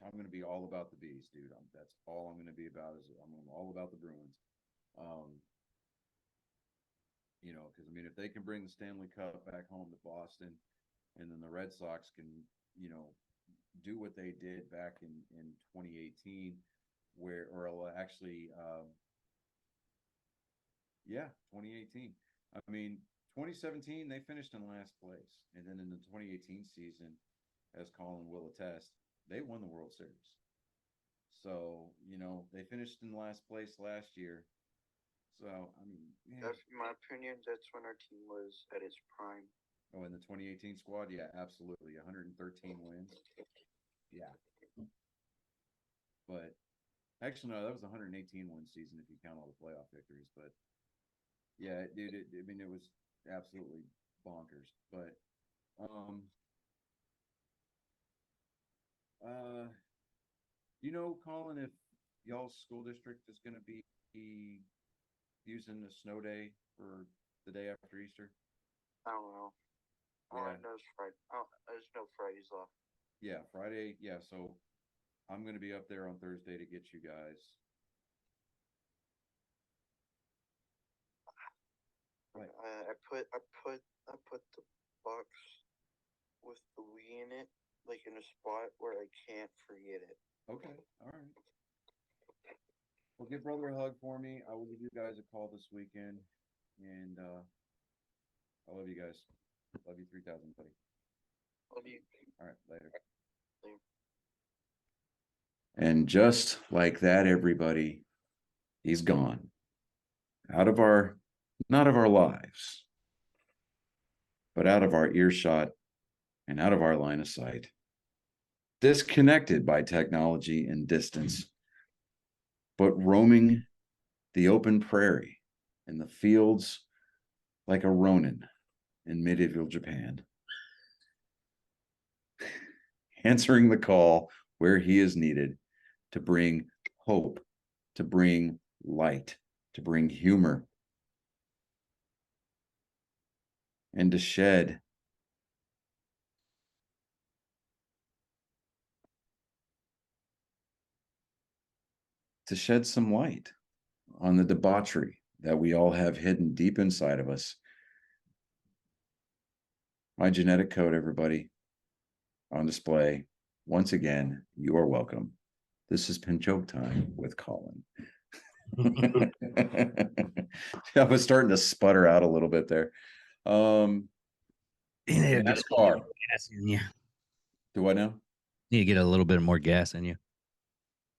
I'm going to be all about the bees, dude. That's all I'm going to be about. I'm all about the Bruins. Because I mean, if they can bring the Stanley Cup back home to Boston, and then the Red Sox can, do what they did back in 2018, actually, 2018. I mean, 2017 they finished in last place, and then in the 2018 season, as Colin will attest, they won the World Series. So, they finished in last place last year. So, I mean, That's in my opinion, that's when our team was at its prime. Oh, in the 2018 squad, yeah, absolutely, 113 wins. Yeah, but actually, no, that was 118 win season if you count all the playoff victories. But yeah, dude, I mean, it was absolutely bonkers. But Colin, if y'all's school district is going to be using the snow day for the day after Easter? I don't know. All I know is Friday. Oh, there's no Fridays off. Yeah, Friday. Yeah, so I'm going to be up there on Thursday to get you guys. Right. I put the box with the Wii in it, in a spot where I can't forget it. Okay, all right. Well, give brother a hug for me. I will give you guys a call this weekend, and I love you guys. Love you 3,000, buddy. Love you. All right, later. Later. And just like that, everybody, he's gone. Out of our, not of our lives, but out of our earshot and out of our line of sight. Disconnected by technology and distance, but roaming the open prairie and the fields like a Ronin in medieval Japan. Answering the call where he is needed to bring hope, to bring light, to bring humor, and to shed some light on the debauchery that we all have hidden deep inside of us. My genetic code, everybody, on display. Once again, you are welcome. This has been Joke Time with Colin. I was starting to sputter out a little bit there. NASCAR. Gas in you. Do I know? Need to get a little bit more gas in you.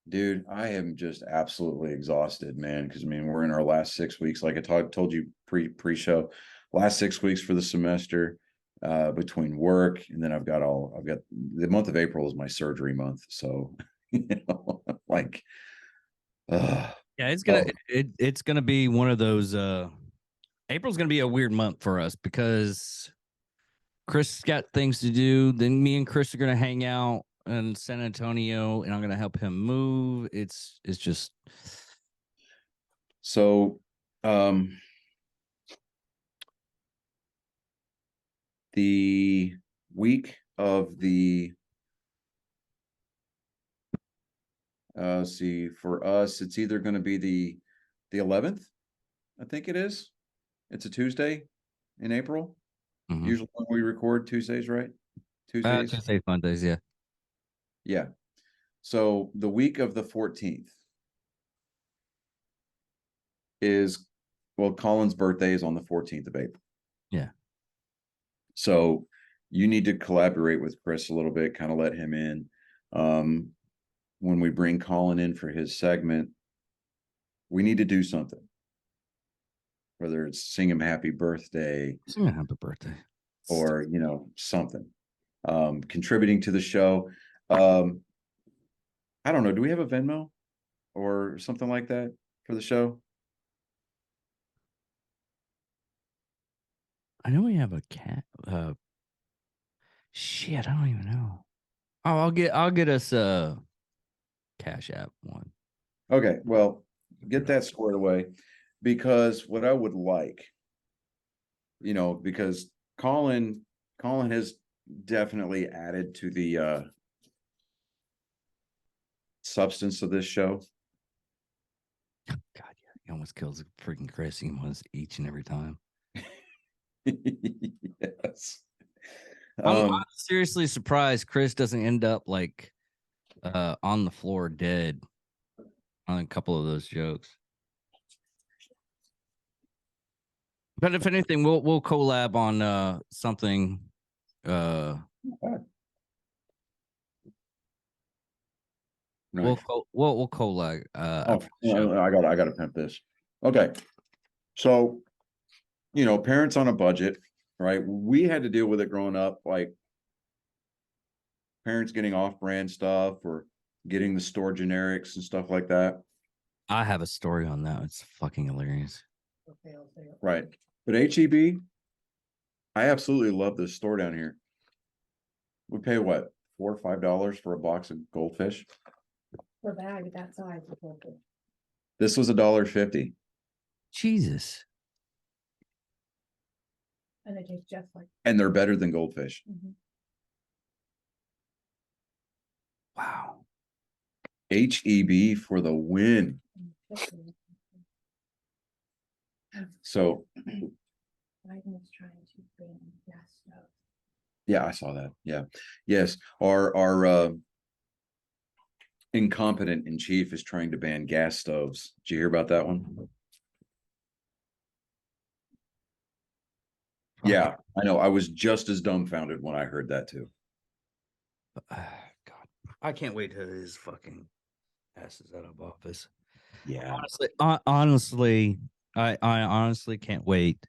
Dude, I am just absolutely exhausted, man. Because I mean, we're in our last 6 weeks, like I told you pre-show, last 6 weeks for the semester, between work, and then I've got the month of April is my surgery month, so like, Yeah, it's gonna be one of those. April's gonna be a weird month for us because Chris got things to do. Then me and Chris are gonna hang out in San Antonio, and I'm gonna help him move. It's just so. The week of the see, for us, it's either going to be the 11th, I think it is. It's a Tuesday in April. Mhm. Usually when we record Tuesdays, right? Tuesdays. Tuesdays, Mondays, yeah. Yeah. So the week of the 14th is, well, Colin's birthday is on the 14th of April. Yeah. So you need to collaborate with Chris a little bit, kind of let him in. When we bring Colin in for his segment, we need to do something. Whether it's sing him happy birthday, Sing a happy birthday, or something. Contributing to the show. I don't know. Do we have a Venmo or something like that for the show? I know we have a cat. Shit, I don't even know. Oh, I'll get us a Cash App one. Okay, well, get that squared away, because what I would like, because Colin has definitely added to the substance of this show. God, yeah, he almost kills freaking Chris. He was each and every time. Yes. I'm seriously surprised Chris doesn't end up like on the floor dead on a couple of those jokes. But if anything, we'll collab on something. Nice. We'll collab. After the show. I gotta pimp this. Okay. So, parents on a budget, right? We had to deal with it growing up, like parents getting off-brand stuff or getting the store generics and stuff like that. I have a story on that. It's fucking hilarious. Okay, I'll say it. Right. But HEB, I absolutely love this store down here. We pay what, $4 or $5 for a box of goldfish? For a bag that size. It's okay. This was $1.50. Jesus. And it tastes just like. And they're better than goldfish. Mhm. Wow. HEB for the win. Just like- So Biden is trying to ban gas stoves. yeah, I saw that. Yeah. Yes. Our incompetent in chief is trying to ban gas stoves. Did you hear about that one? Yeah, I know. I was just as dumbfounded when I heard that too. God, I can't wait till his fucking ass is out of office. Yeah. Honestly, I honestly can't wait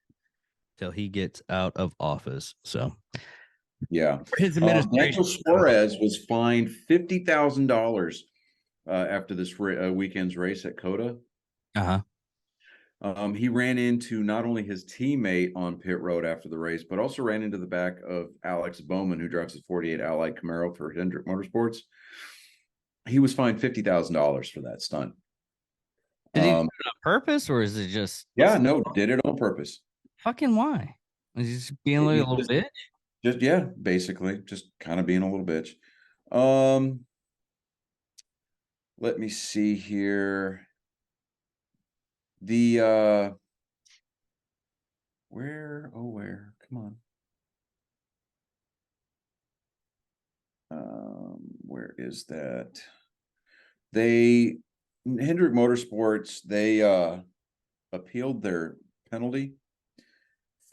till he gets out of office. So Yeah. his administration. Daniel Suarez was fined $50,000 after this weekend's race at Coda. Uh-huh. He ran into not only his teammate on pit road after the race, but also ran into the back of Alex Bowman, who drives the 48 Allied Camaro for Hendrick Motorsports. He was fined $50,000 for that stunt. Did he do it on purpose, or is it just? Yeah, no, did it on purpose. Fucking why? Is he just being like a little bitch? Just yeah, basically, just kind of being a little bitch. Let me see here. The where? Come on. Where is that? Hendrick Motorsports, they appealed their penalty,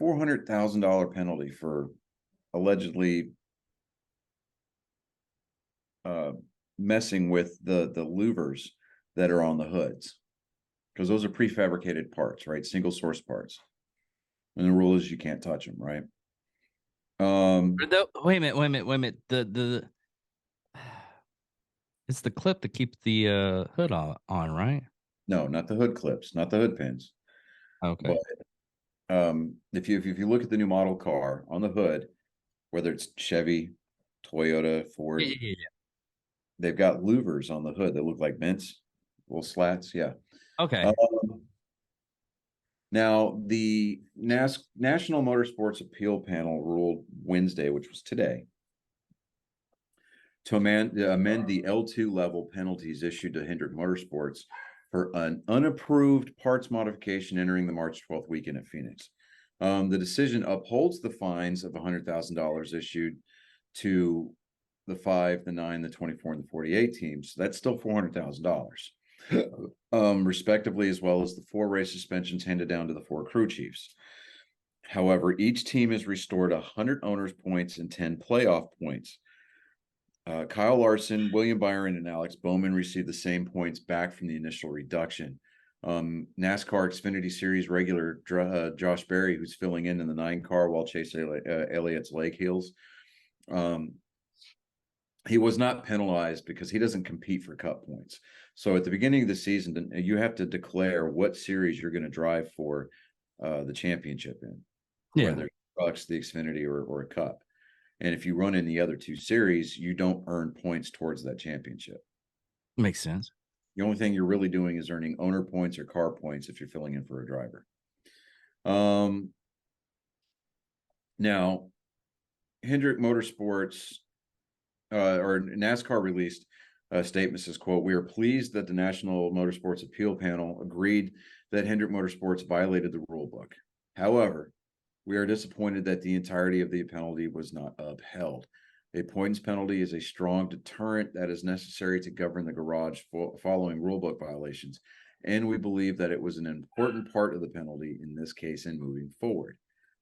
$400,000 penalty for allegedly messing with the louvers that are on the hoods, because those are prefabricated parts, right? Single source parts, and the rule is you can't touch them, right? Wait a minute. The it's the clip to keep the hood on, right? No, not the hood clips, not the hood pins. Okay. But if you look at the new model car on the hood, whether it's Chevy, Toyota, Ford, Yeah. they've got louvers on the hood that look like vents, little slats. Yeah. Okay. Now, the National Motorsports Appeal Panel ruled Wednesday, which was today, to amend the L2 level penalties issued to Hendrick Motorsports for an unapproved parts modification entering the March 12th weekend at Phoenix. The decision upholds the fines of $100,000 issued to the 5, the 9, the 24, and the 48 teams. That's still $400,000, respectively, as well as the 4 race suspensions handed down to the 4 crew chiefs. However, each team is restored 100 owners points and 10 playoff points. Kyle Larson, William Byron, and Alex Bowman received the same points back from the initial reduction. NASCAR Xfinity Series regular Josh Berry, who's filling in the 9 car while Chase Elliott's leg heals, he was not penalized because he doesn't compete for cup points. So at the beginning of the season, you have to declare what series you're going to drive for the championship in, whether it's trucks, the Xfinity, or a cup. And if you run in the other 2 series, you don't earn points towards that championship. Makes sense. The only thing you're really doing is earning owner points or car points if you're filling in for a driver. Now, Hendrick Motorsports or NASCAR released a statement says, quote, "We are pleased that the National Motorsports Appeal Panel agreed that Hendrick Motorsports violated the rule book. However, we are disappointed that the entirety of the penalty was not upheld. A points penalty is a strong deterrent that is necessary to govern the garage following rulebook violations, and we believe that it was an important part of the penalty in this case and moving forward.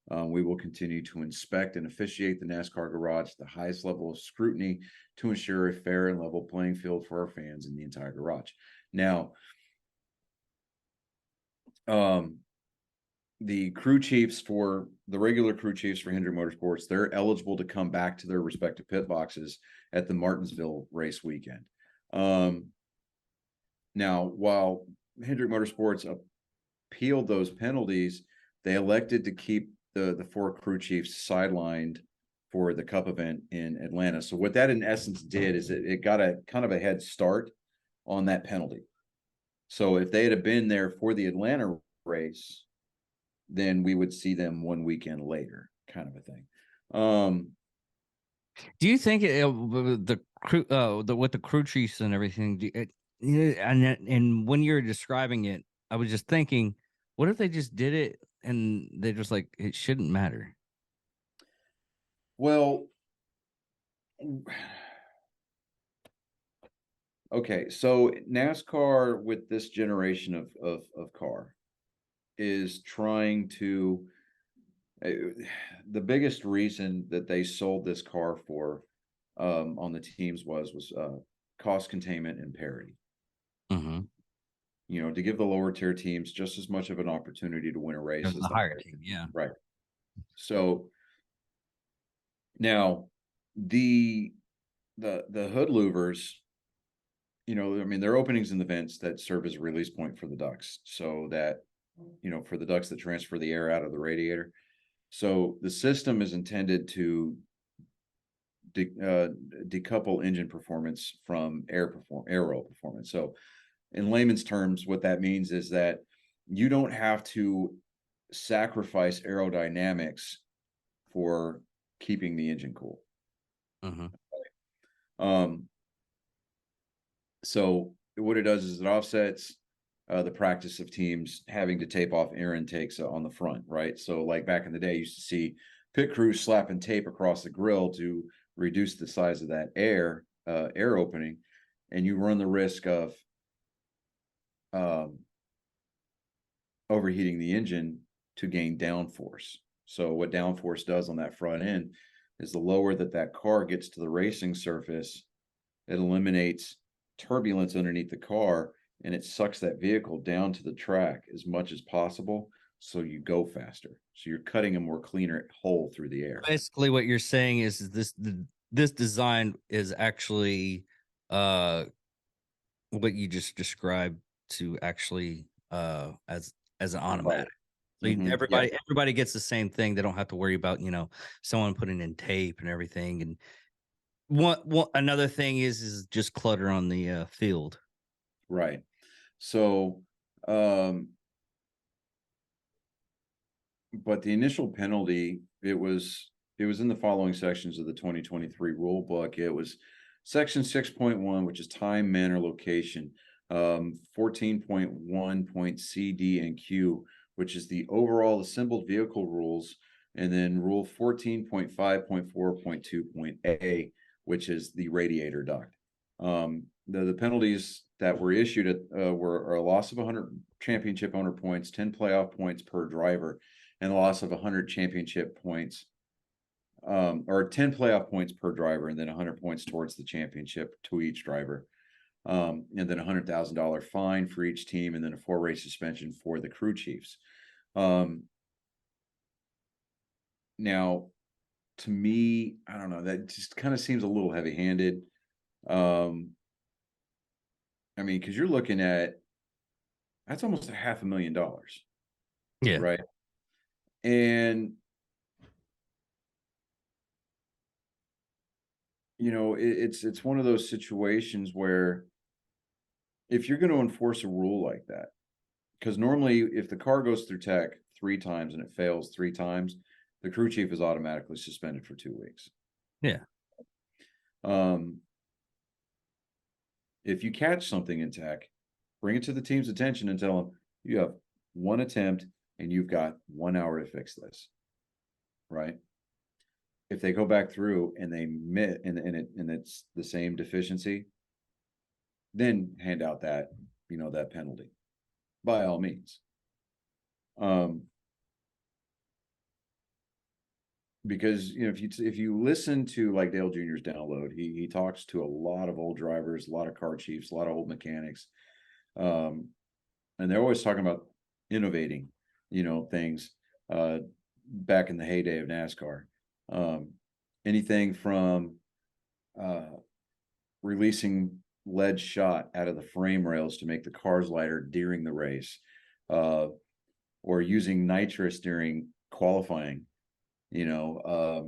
We will continue to inspect and officiate the NASCAR garage at the highest level of scrutiny to ensure a fair and level playing field for our fans in the entire garage." Now, the crew chiefs for the regular crew chiefs for Hendrick Motorsports, they're eligible to come back to their respective pit boxes at the Martinsville race weekend. Now, while Hendrick Motorsports appealed those penalties, they elected to keep the 4 crew chiefs sidelined for the Cup event in Atlanta. So what that in essence did is it got a kind of a head start on that penalty. So if they had been there for the Atlanta race, then we would see them 1 weekend later, kind of a thing. Do you think the crew, with the crew chiefs and everything, and when you're describing it, I was just thinking, what if they just did it and they're just like, it shouldn't matter? Well, Okay, so NASCAR with this generation of car is trying to uh, the biggest reason that they sold this car for on the teams was cost containment and parity. Mm-hmm. You know, to give the lower tier teams just as much of an opportunity to win a race There's as the the higher higher team, yeah. Right. So now the hood louvers, you know, I mean, they're openings in the vents that serve as a release point for the ducts, so that, you know, for the ducts that transfer the air out of the radiator. So the system is intended to decouple engine performance from air roll performance. So in layman's terms, what that means is that you don't have to sacrifice aerodynamics for keeping the engine cool. Mm-hmm. So what it does is it offsets the practice of teams having to tape off air intakes on the front, right? So like back in the day, you used to see pit crews slapping tape across the grill to reduce the size of that air opening, and you run the risk of um, overheating the engine to gain downforce. So what downforce does on that front end is the lower that car gets to the racing surface, it eliminates turbulence underneath the car, and it sucks that vehicle down to the track as much as possible, so you go faster. So you're cutting a more cleaner hole through the air. Basically, what you're saying is this design is actually what you just described to actually as an automatic. So Mhm, yeah. everybody gets the same thing. They don't have to worry about, you know, someone putting in tape and everything. And one another thing is just clutter on the field. Right. So, but the initial penalty, it was in the following sections of the 2023 rule book. It was section 6.1, which is time, manner, location. 14.1 C, D, and Q, which is the overall assembled vehicle rules, and then rule 14.5.4.2.A, which is the radiator duct. The penalties that were issued were a loss of 100 championship owner points, 10 playoff points per driver, and a loss of 100 championship points, or 10 playoff points per driver, and then 100 points towards the championship to each driver. And then $100,000 fine for each team, and then a 4-race suspension for the crew chiefs. Now, to me, I don't know, that just kind of seems a little heavy-handed. I mean, because you're looking at that's almost $500,000, Yeah. right? And you know, it's one of those situations where if you're going to enforce a rule like that, because normally if the car goes through tech 3 times and it fails 3 times, the crew chief is automatically suspended for 2 weeks. Yeah. If you catch something in tech, bring it to the team's attention and tell them you have 1 attempt and you've got 1 hour to fix this. Right? If they go back through and they admit and it's the same deficiency, then hand out that, you know, that penalty by all means. Because you know, if you listen to like Dale Jr.'s download, he talks to a lot of old drivers, a lot of car chiefs, a lot of old mechanics, and they're always talking about innovating, you know, things back in the heyday of NASCAR. Anything from releasing lead shot out of the frame rails to make the cars lighter during the race, or using nitrous during qualifying, you know,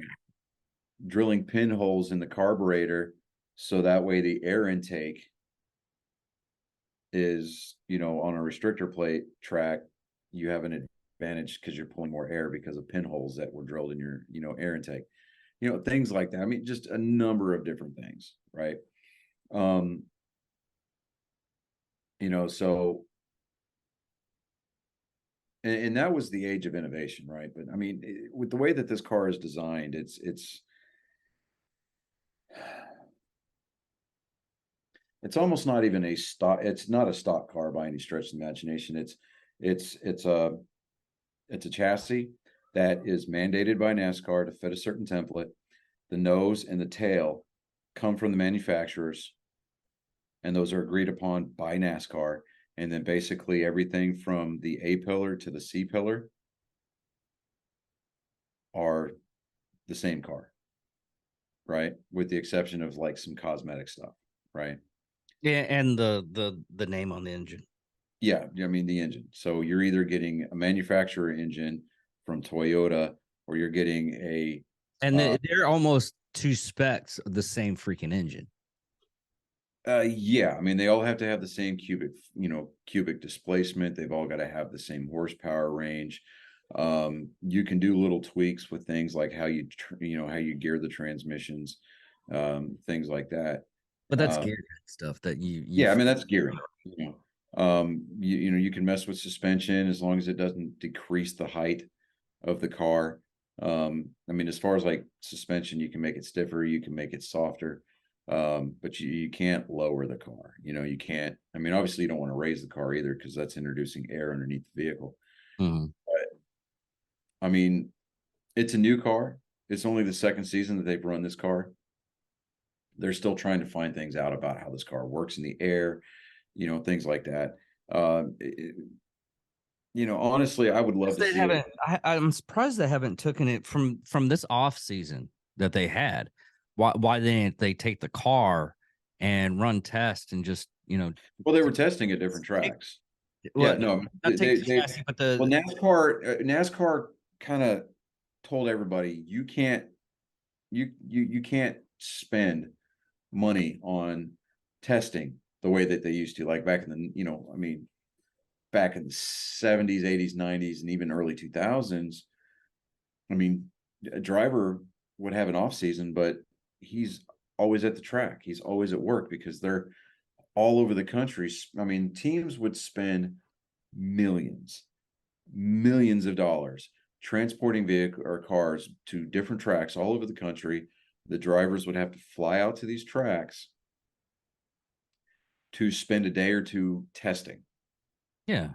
drilling pinholes in the carburetor so that way the air intake is, you know, on a restrictor plate track, you have an advantage because you're pulling more air because of pinholes that were drilled in your, you know, air intake, you know, things like that. I mean, just a number of different things, right? You know, so and that was the age of innovation, right? But I mean, with the way that this car is designed, it's it's almost not even a stock. It's not a stock car by any stretch of the imagination. It's a chassis that is mandated by NASCAR to fit a certain template. The nose and the tail come from the manufacturers, and those are agreed upon by NASCAR. And then basically everything from the A pillar to the C pillar are the same car, right? With the exception of like some cosmetic stuff, right? Yeah, and the name on the engine. Yeah, I mean the engine. So you're either getting a manufacturer engine from Toyota, or you're getting a And they're almost two specs of the same freaking engine. yeah, I mean they all have to have the same cubic displacement. They've all got to have the same horsepower range. You can do little tweaks with things like how how you gear the transmissions, things like that. But that's Um, gear stuff that you Yeah, I mean that's gearing. You can mess with suspension as long as it doesn't decrease the height of the car. I mean, as far as like suspension, you can make it stiffer, you can make it softer, but you can't lower the car. You can't. I mean, obviously, you don't want to raise the car either because that's introducing air underneath the vehicle. Mhm. I mean, it's a new car. It's only the second season that they've run this car. They're still trying to find things out about how this car works in the air, things like that. Honestly, I would love to They see haven't. it. I'm surprised they haven't taken it from this off season that they had. Why didn't they take the car and run tests and just Well, they were testing at different tracks. Yeah, well, no, not take the chassis, but well, the NASCAR kind of told everybody you can't spend money on testing the way that they used to, like back in I mean, back in the 70s, 80s, 90s, and even early 2000s. I mean, a driver would have an off season, but he's always at the track. He's always at work because they're all over the country. I mean, teams would spend millions, millions of dollars transporting vehicle or cars to different tracks all over the country. The drivers would have to fly out to these tracks to spend a day or two testing. yeah.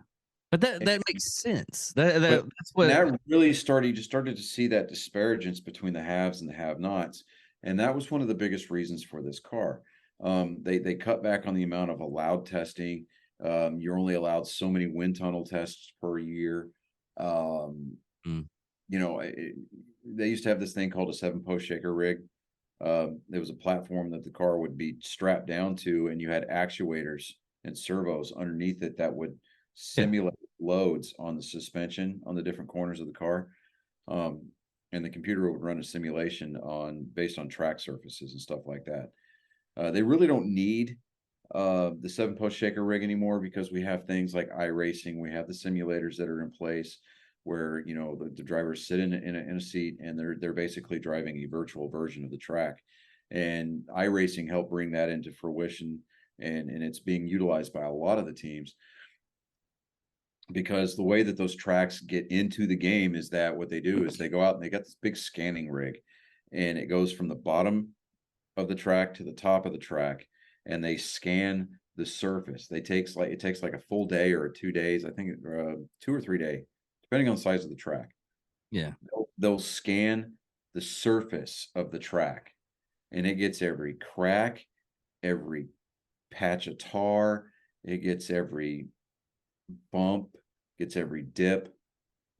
But that makes sense. That's And what. that really started to see that disparagence between the haves and the have-nots. And that was one of the biggest reasons for this car. They cut back on the amount of allowed testing. You're only allowed so many wind tunnel tests per year. Mm. They used to have this thing called a 7-post shaker rig. There was a platform that the car would be strapped down to, and you had actuators and servos underneath it that would simulate loads on the suspension on the different corners of the car. And the computer would run a simulation based on track surfaces and stuff like that. They really don't need the 7-post shaker rig anymore because we have things like iRacing. We have the simulators that are in place where the drivers sit in a seat and they're basically driving a virtual version of the track. And iRacing helped bring that into fruition, and it's being utilized by a lot of the teams. Because the way that those tracks get into the game is that what they do is they go out and they got this big scanning rig, and it goes from the bottom of the track to the top of the track, and they scan the surface. It takes like a full day or 2 days, I think 2 or 3 day, depending on the size of the track. Yeah. They'll scan the surface of the track, and it gets every crack, every patch of tar, it gets every bump, gets every dip.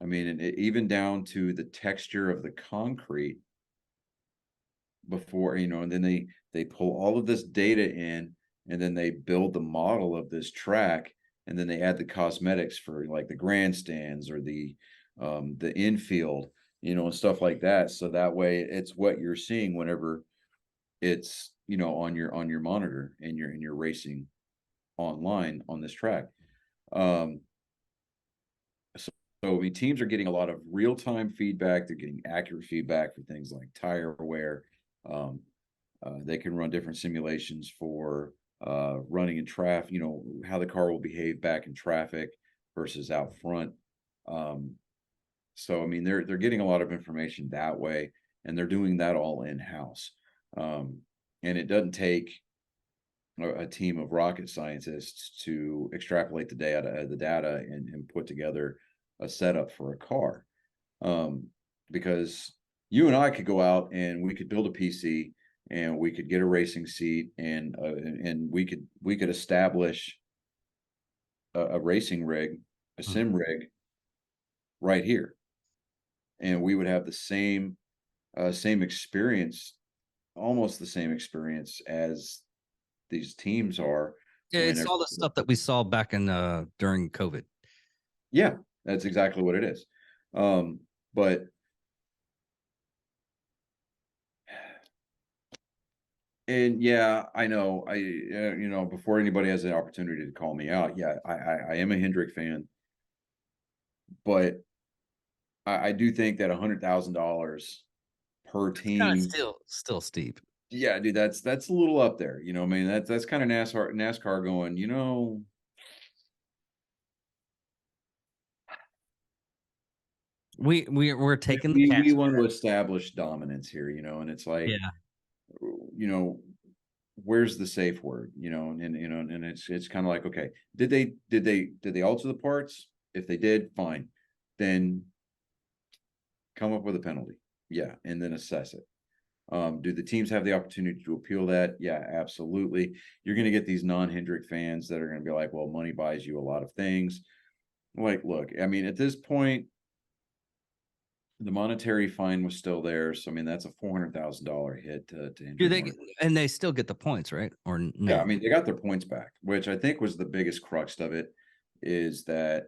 I mean, and even down to the texture of the concrete before, and then they pull all of this data in, and then they build the model of this track, and then they add the cosmetics for like the grandstands or the infield, and stuff like that. So that way it's what you're seeing whenever it's, on your monitor and you're racing online on this track. So I mean, teams are getting a lot of real-time feedback. They're getting accurate feedback for things like tire wear. They can run different simulations for running in traffic, how the car will behave back in traffic versus out front. So I mean, they're getting a lot of information that way, and they're doing that all in-house. And it doesn't take a team of rocket scientists to extrapolate the data and put together a setup for a car. Because you and I could go out and we could build a PC and we could get a racing seat and we could establish a racing rig, a sim rig right here. And we would have the same experience, almost the same experience as these teams are. Yeah, it's whenever- all the stuff that we saw back in during COVID. Yeah, that's exactly what it is. But and yeah, I know. Before anybody has an opportunity to call me out, yeah, I am a Hendrick fan, but I do think that $100,000 per Kind team, of still steep. yeah, dude, that's a little up there. You know, I mean, that's kind of NASCAR going. We're taking we the cash. want to establish dominance here, and it's like, Yeah. Where's the safe word, and it's kind of like, okay, did they alter the parts? If they did, fine, then come up with a penalty, yeah, and then assess it. Do the teams have the opportunity to appeal that? Yeah, absolutely. You're going to get these non-Hendrick fans that are going to be like, well, money buys you a lot of things. Like, look, I mean, at this point, the monetary fine was still there, so I mean that's a $400,000 hit to Hendrick. Do they and they still get the points, right? Or no? Yeah, I mean they got their points back, which I think was the biggest crux of it, is that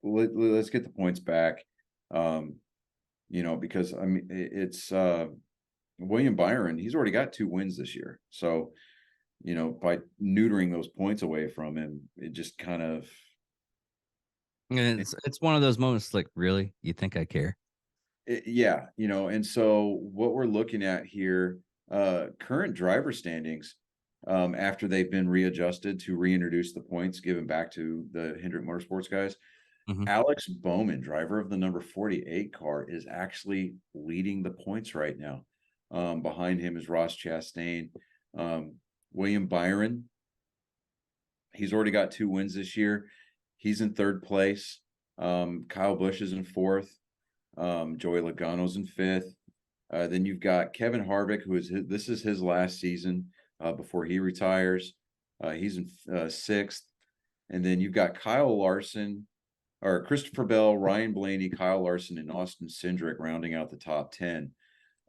let's get the points back, because I mean it's William Byron, he's already got 2 wins this year, so by neutering those points away from him, it just kind of. And it's one of those moments like, really? You think I care? Yeah, and so what we're looking at here, current driver standings, after they've been readjusted to reintroduce the points given back to the Hendrick Motorsports guys. Mhm. Alex Bowman, driver of the number 48 car, is actually leading the points right now. Behind him is Ross Chastain. William Byron, he's already got 2 wins this year. He's in 3rd place. Kyle Busch is in 4th. Joey Logano's in 5th. Then you've got Kevin Harvick, this is his last season before he retires. He's in 6th. And then you've got Kyle Larson, or Christopher Bell, Ryan Blaney, Kyle Larson, and Austin Cindric rounding out the top 10.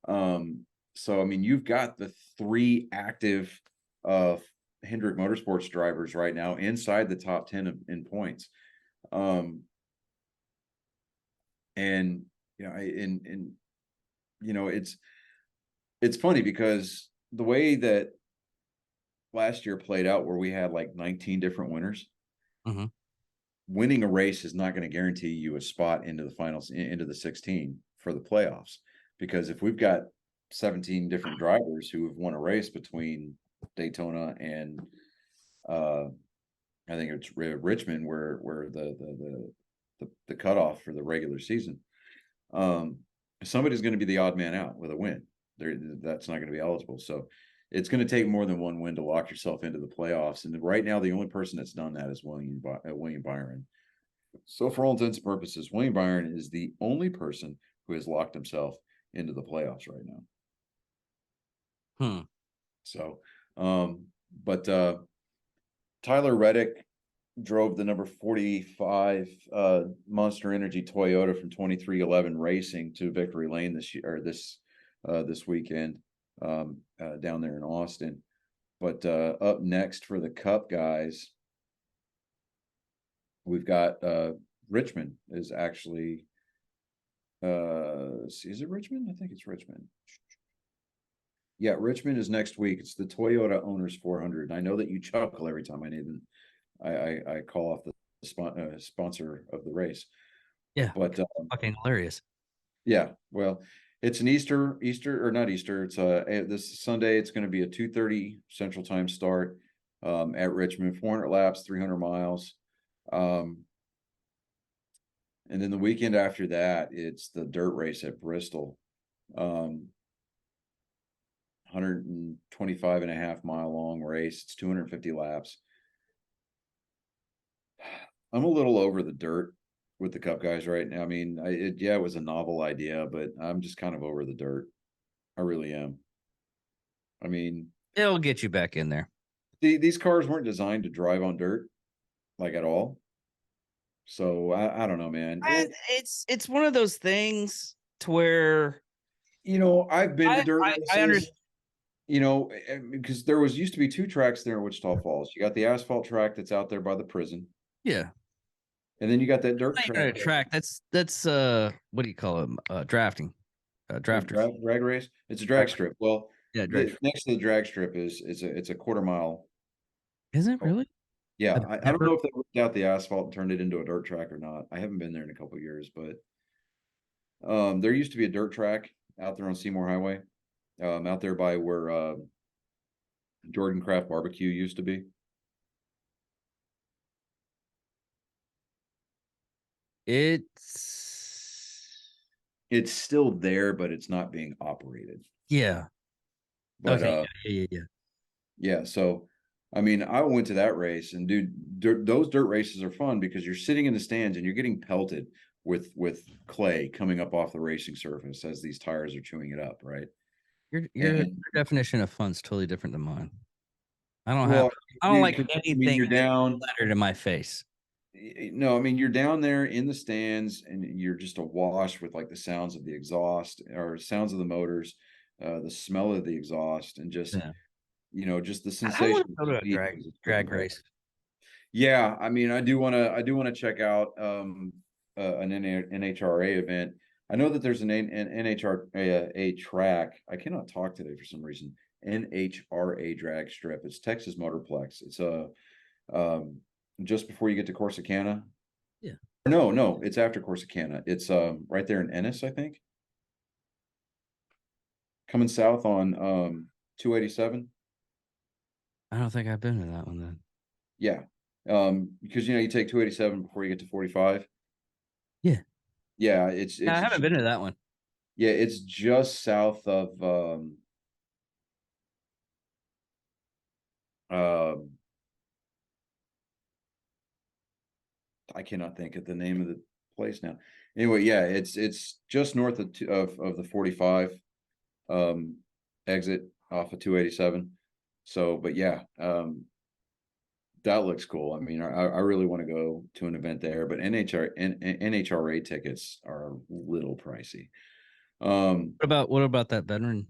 So, I mean, you've got the 3 active Hendrick Motorsports drivers right now inside the top 10 in points. And it's funny because the way that last year played out, where we had like 19 different winners, Mhm. winning a race is not going to guarantee you a spot into the finals, into the 16 for the playoffs. Because if we've got 17 different drivers who have won a race between Daytona and I think it's Richmond, where the cutoff for the regular season, somebody's going to be the odd man out with a win. That's not going to be eligible. So it's going to take more than 1 win to lock yourself into the playoffs. And right now, the only person that's done that is William Byron. So for all intents and purposes, William Byron is the only person who has locked himself into the playoffs right now. So, but Tyler Reddick drove the number 45 Monster Energy Toyota from 2311 Racing to victory lane this year, or this weekend, down there in Austin. But up next for the Cup guys, we've got Richmond is actually is it Richmond? I think it's Richmond. Yeah, Richmond is next week. It's the Toyota Owners 400. And I know that you chuckle every time I call off the sponsor of the race. Yeah, but fucking hilarious. Yeah, well, it's an Easter or not Easter. It's this Sunday. It's going to be a 2:30 Central Time start at Richmond. 400 laps, 300 miles. And then the weekend after that, it's the dirt race at Bristol. 125.5 mile long race. It's 250 laps. I'm a little over the dirt with the Cup guys right now. I mean, it was a novel idea, but I'm just kind of over the dirt. I really am. I mean, It'll get you back in there. these cars weren't designed to drive on dirt, like at all. So I don't know, man. It's one of those things to where I've been to dirt I races. understand. Because there used to be two tracks there in Wichita Falls. You got the asphalt track that's out there by the prison, Yeah, and then you got that dirt not even track. a track. That's what do you call them? Drafting, drafters. Drag race. It's a drag strip. Well, Yeah, drag. next to the drag strip is it's a quarter mile. Is it Oh, really? Yeah, I've I don't never- know if they ripped out the asphalt and turned it into a dirt track or not. I haven't been there in a couple of years, but there used to be a dirt track out there on Seymour Highway, out there by where Jordan Craft Barbecue used to be. It's still there, but it's not being operated. Yeah. But Okay. Yeah. yeah, so I mean, I went to that race, and dude, those dirt races are fun because you're sitting in the stands and you're getting pelted with clay coming up off the racing surface as these tires are chewing it up, right? Your And definition of fun's totally different than mine. I don't well, like dude, 'cause, I mean, anything you're down. flattered in my face. No, I mean, you're down there in the stands and you're just awash with like the sounds of the exhaust or sounds of the motors, the smell of the exhaust, and just Yeah. just the I sensation. want to go to a speed drag is drag incredible. race. Yeah, I mean, I do want to check out an NHRA event. I know that there's an NHRA track. I cannot talk today for some reason. NHRA drag strip. It's Texas Motorplex. It's just before you get to Corsicana. Yeah. No, it's after Corsicana. It's right there in Ennis, I think. Coming south on 287. I don't think I've been to that one then. Yeah. Because you take 287 before you get to 45. Yeah. Yeah, it's I haven't been to that one. Yeah, it's just south of I cannot think of the name of the place now. Anyway, yeah, it's just north of the 45 exit off of 287. So, but yeah, that looks cool. I mean, I really want to go to an event there, but NHRA tickets are a little pricey. What about that veteran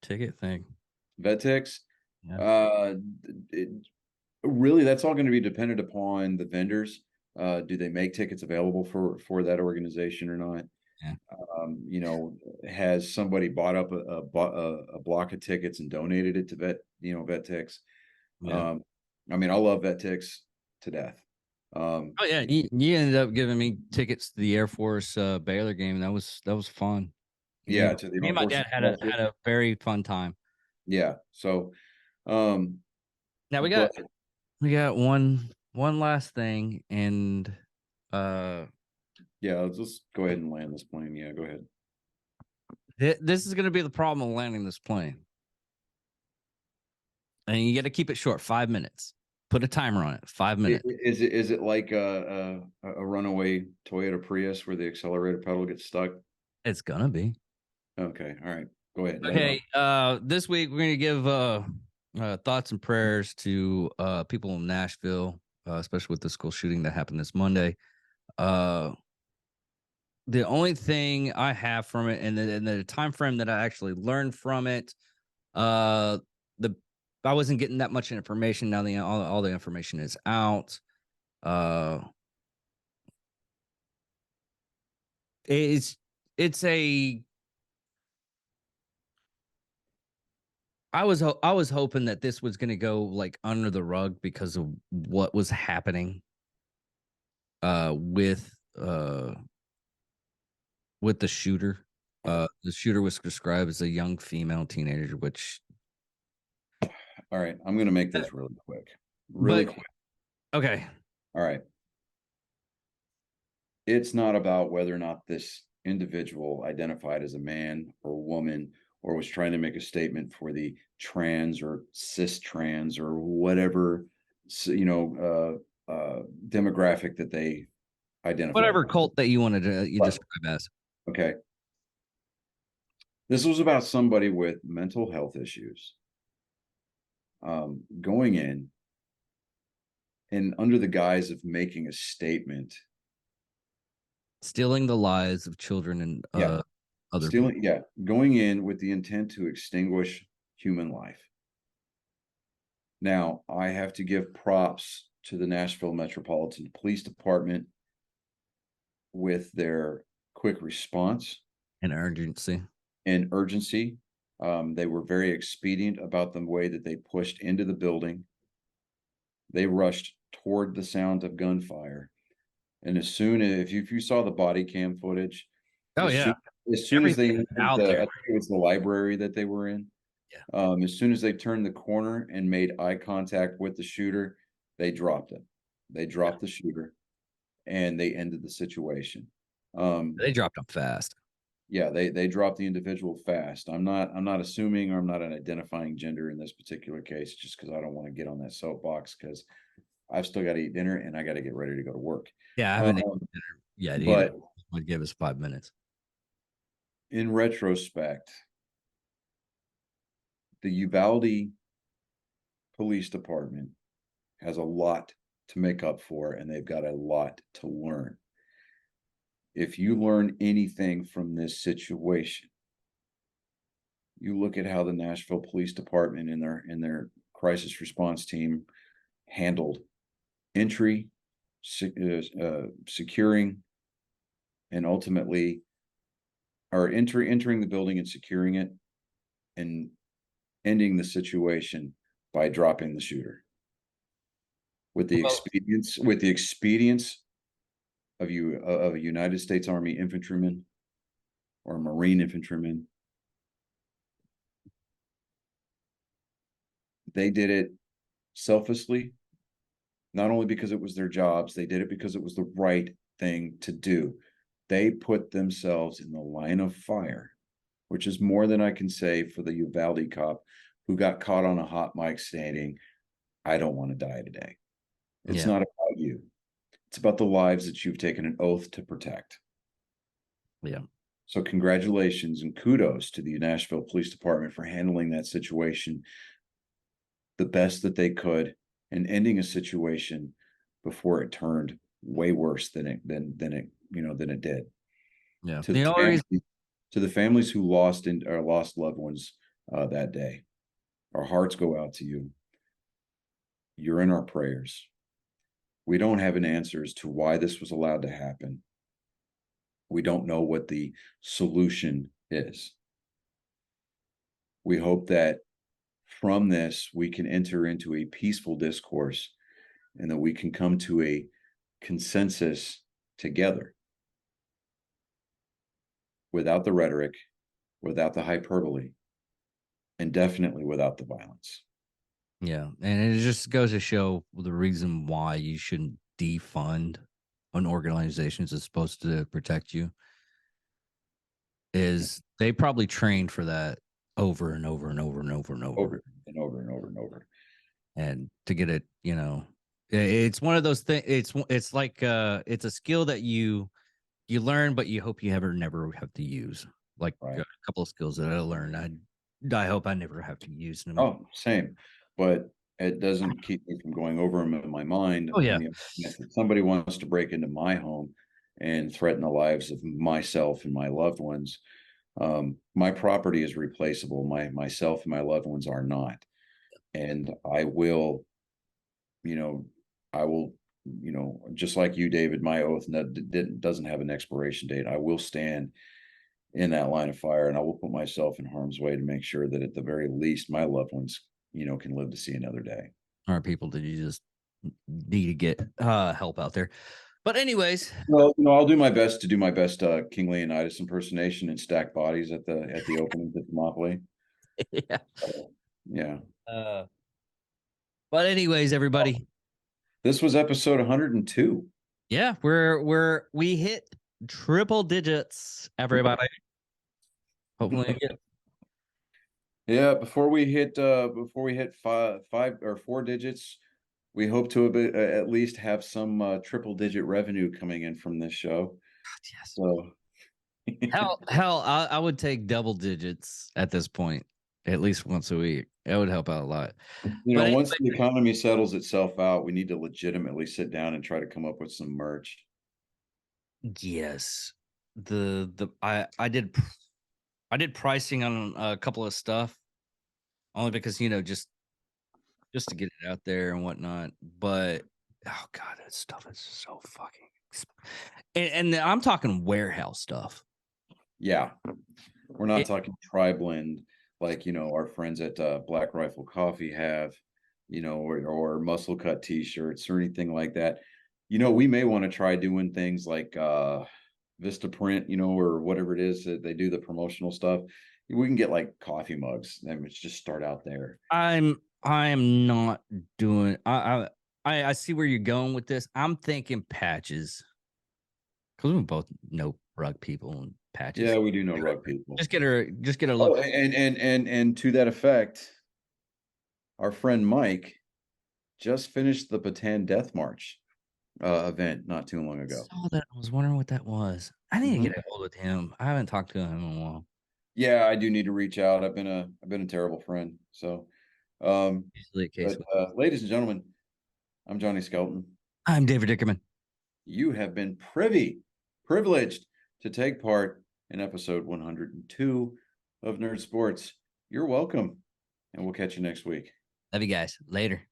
ticket thing? VetTix, Yeah. really, that's all going to be dependent upon the vendors. Do they make tickets available for that organization or not? Yeah. Has somebody bought up a block of tickets and donated it to VetTix? Yeah. I mean, I love VetTix to death. Oh yeah, you ended up giving me tickets to the Air Force Baylor game. That was fun. Yeah, Me and my dad had a very fun time. Yeah. So, Now we got one last thing, and yeah, let's just go ahead and land this plane. Yeah, go ahead. this is going to be the problem of landing this plane, and you got to keep it short. 5 minutes. Put a timer on it. 5 minutes. Is it like a runaway Toyota Prius where the accelerator pedal gets stuck? It's gonna be. Okay, all right. Go ahead. Okay. This week we're gonna give thoughts and prayers to people in Nashville, especially with the school shooting that happened this Monday. The only thing I have from it, and the time frame that I actually learned from it, I wasn't getting that much information. Now all the information is out. It's a. I was hoping that this was going to go like under the rug because of what was happening with the shooter. The shooter was described as a young female teenager, which All right, I'm going to make this really quick. Really quick. Okay. All right. It's not about whether or not this individual identified as a man or woman or was trying to make a statement for the trans or cis trans or whatever, demographic that they identify. Whatever cult that you wanted to Right. describe as. Okay. This was about somebody with mental health issues, going in and under the guise of making a statement, Stealing the lives of children and Yeah. other people. going in with the intent to extinguish human life. Now, I have to give props to the Nashville Metropolitan Police Department with their quick response and urgency. and urgency. They were very expedient about the way that they pushed into the building. They rushed toward the sound of gunfire. And as soon as, if you saw the body cam footage, Oh as yeah. soon, as soon as they Everything entered out I there. think it was the library that they were in. As soon as they turned the corner and made eye contact with the shooter, they dropped it. They dropped the shooter and they ended the situation. They dropped them fast. Yeah, they dropped the individual fast. I'm not assuming, or I'm not identifying gender in this particular case, just because I don't want to get on that soapbox, because I've still got to eat dinner and I got to get ready to go to work. Yeah, I haven't eaten Um, dinner yet but either. Would give us 5 minutes. in retrospect, the Uvalde Police Department has a lot to make up for, and they've got a lot to learn. If you learn anything from this situation, you look at how the Nashville Police Department in their crisis response team handled entry, securing, and ultimately, or entering the building and securing it, and ending the situation by dropping the shooter. With the expedience of a United States Army infantryman or a Marine infantryman. They did it selflessly, not only because it was their jobs, they did it because it was the right thing to do. They put themselves in the line of fire, which is more than I can say for the Uvalde cop who got caught on a hot mic stating, "I don't want to die today." It's not about you. It's about the lives that you've taken an oath to protect. Yeah. So congratulations and kudos to the Nashville Police Department for handling that situation the best that they could and ending a situation before it turned way worse than it did. Yeah. To the families who lost loved ones that day, our hearts go out to you. You're in our prayers. We don't have an answer as to why this was allowed to happen. We don't know what the solution is. We hope that from this, we can enter into a peaceful discourse and that we can come to a consensus together without the rhetoric, without the hyperbole, and definitely without the violence. Yeah. And it just goes to show the reason why you shouldn't defund an organization that's supposed to protect you is they probably trained for that over and over and over and over and over. Over and over and over and over. And to get it, it's one of those things. It's like it's a skill that you learn, but you hope you never have to use. Like Right. a couple of skills that I learned, I hope I never have to use them. Oh, same. But it doesn't keep me from going over them in my mind. Oh, yeah. If somebody wants to break into my home and threaten the lives of myself and my loved ones, my property is replaceable. Myself and my loved ones are not. And I will, just like you, David, my oath doesn't have an expiration date. I will stand in that line of fire, and I will put myself in harm's way to make sure that at the very least my loved ones, can live to see another day. Or people that you just need to get help out there. But anyways, well, I'll do my best to do my best King Leonidas impersonation and stack bodies at the opening to Thermopylae. Yeah. Yeah. But anyways, everybody, this was episode 102. Yeah, we hit triple digits, everybody. Hopefully, Yeah, before we hit five or four digits, we hope to at least have some triple digit revenue coming in from this show. Yes. So Hell, I would take double digits at this point, at least once a week. That would help out a lot. you But know, anyway, once the economy settles itself out, we need to legitimately sit down and try to come up with some merch. yes, I did pricing on a couple of stuff only because just to get it out there and whatnot. But oh god, that stuff is so fucking and I'm talking warehouse stuff. Yeah, we're not It- talking tri-blend like our friends at Black Rifle Coffee have, or muscle cut t-shirts or anything like that. We may want to try doing things like Vista Print, or whatever it is that they do the promotional stuff. We can get like coffee mugs and just start out there. I am not doing. I see where you're going with this. I'm thinking patches because we both know rug people and patches. Yeah, we do know rug people. Just get her Oh, look. and to that effect, our friend Mike just finished the Bataan Death March event not too long ago. Saw that. I was wondering what that was. I need Mhm. to get a hold of him. I haven't talked to him in a while. Yeah, I do need to reach out. I've been a terrible friend. So, Usually a case. but ladies and gentlemen, I'm Johnny Skelton. I'm David Dickerman. You have been privileged to take part in episode 102 of Nerd Sports. You're welcome, and we'll catch you next week. Love you guys. Later.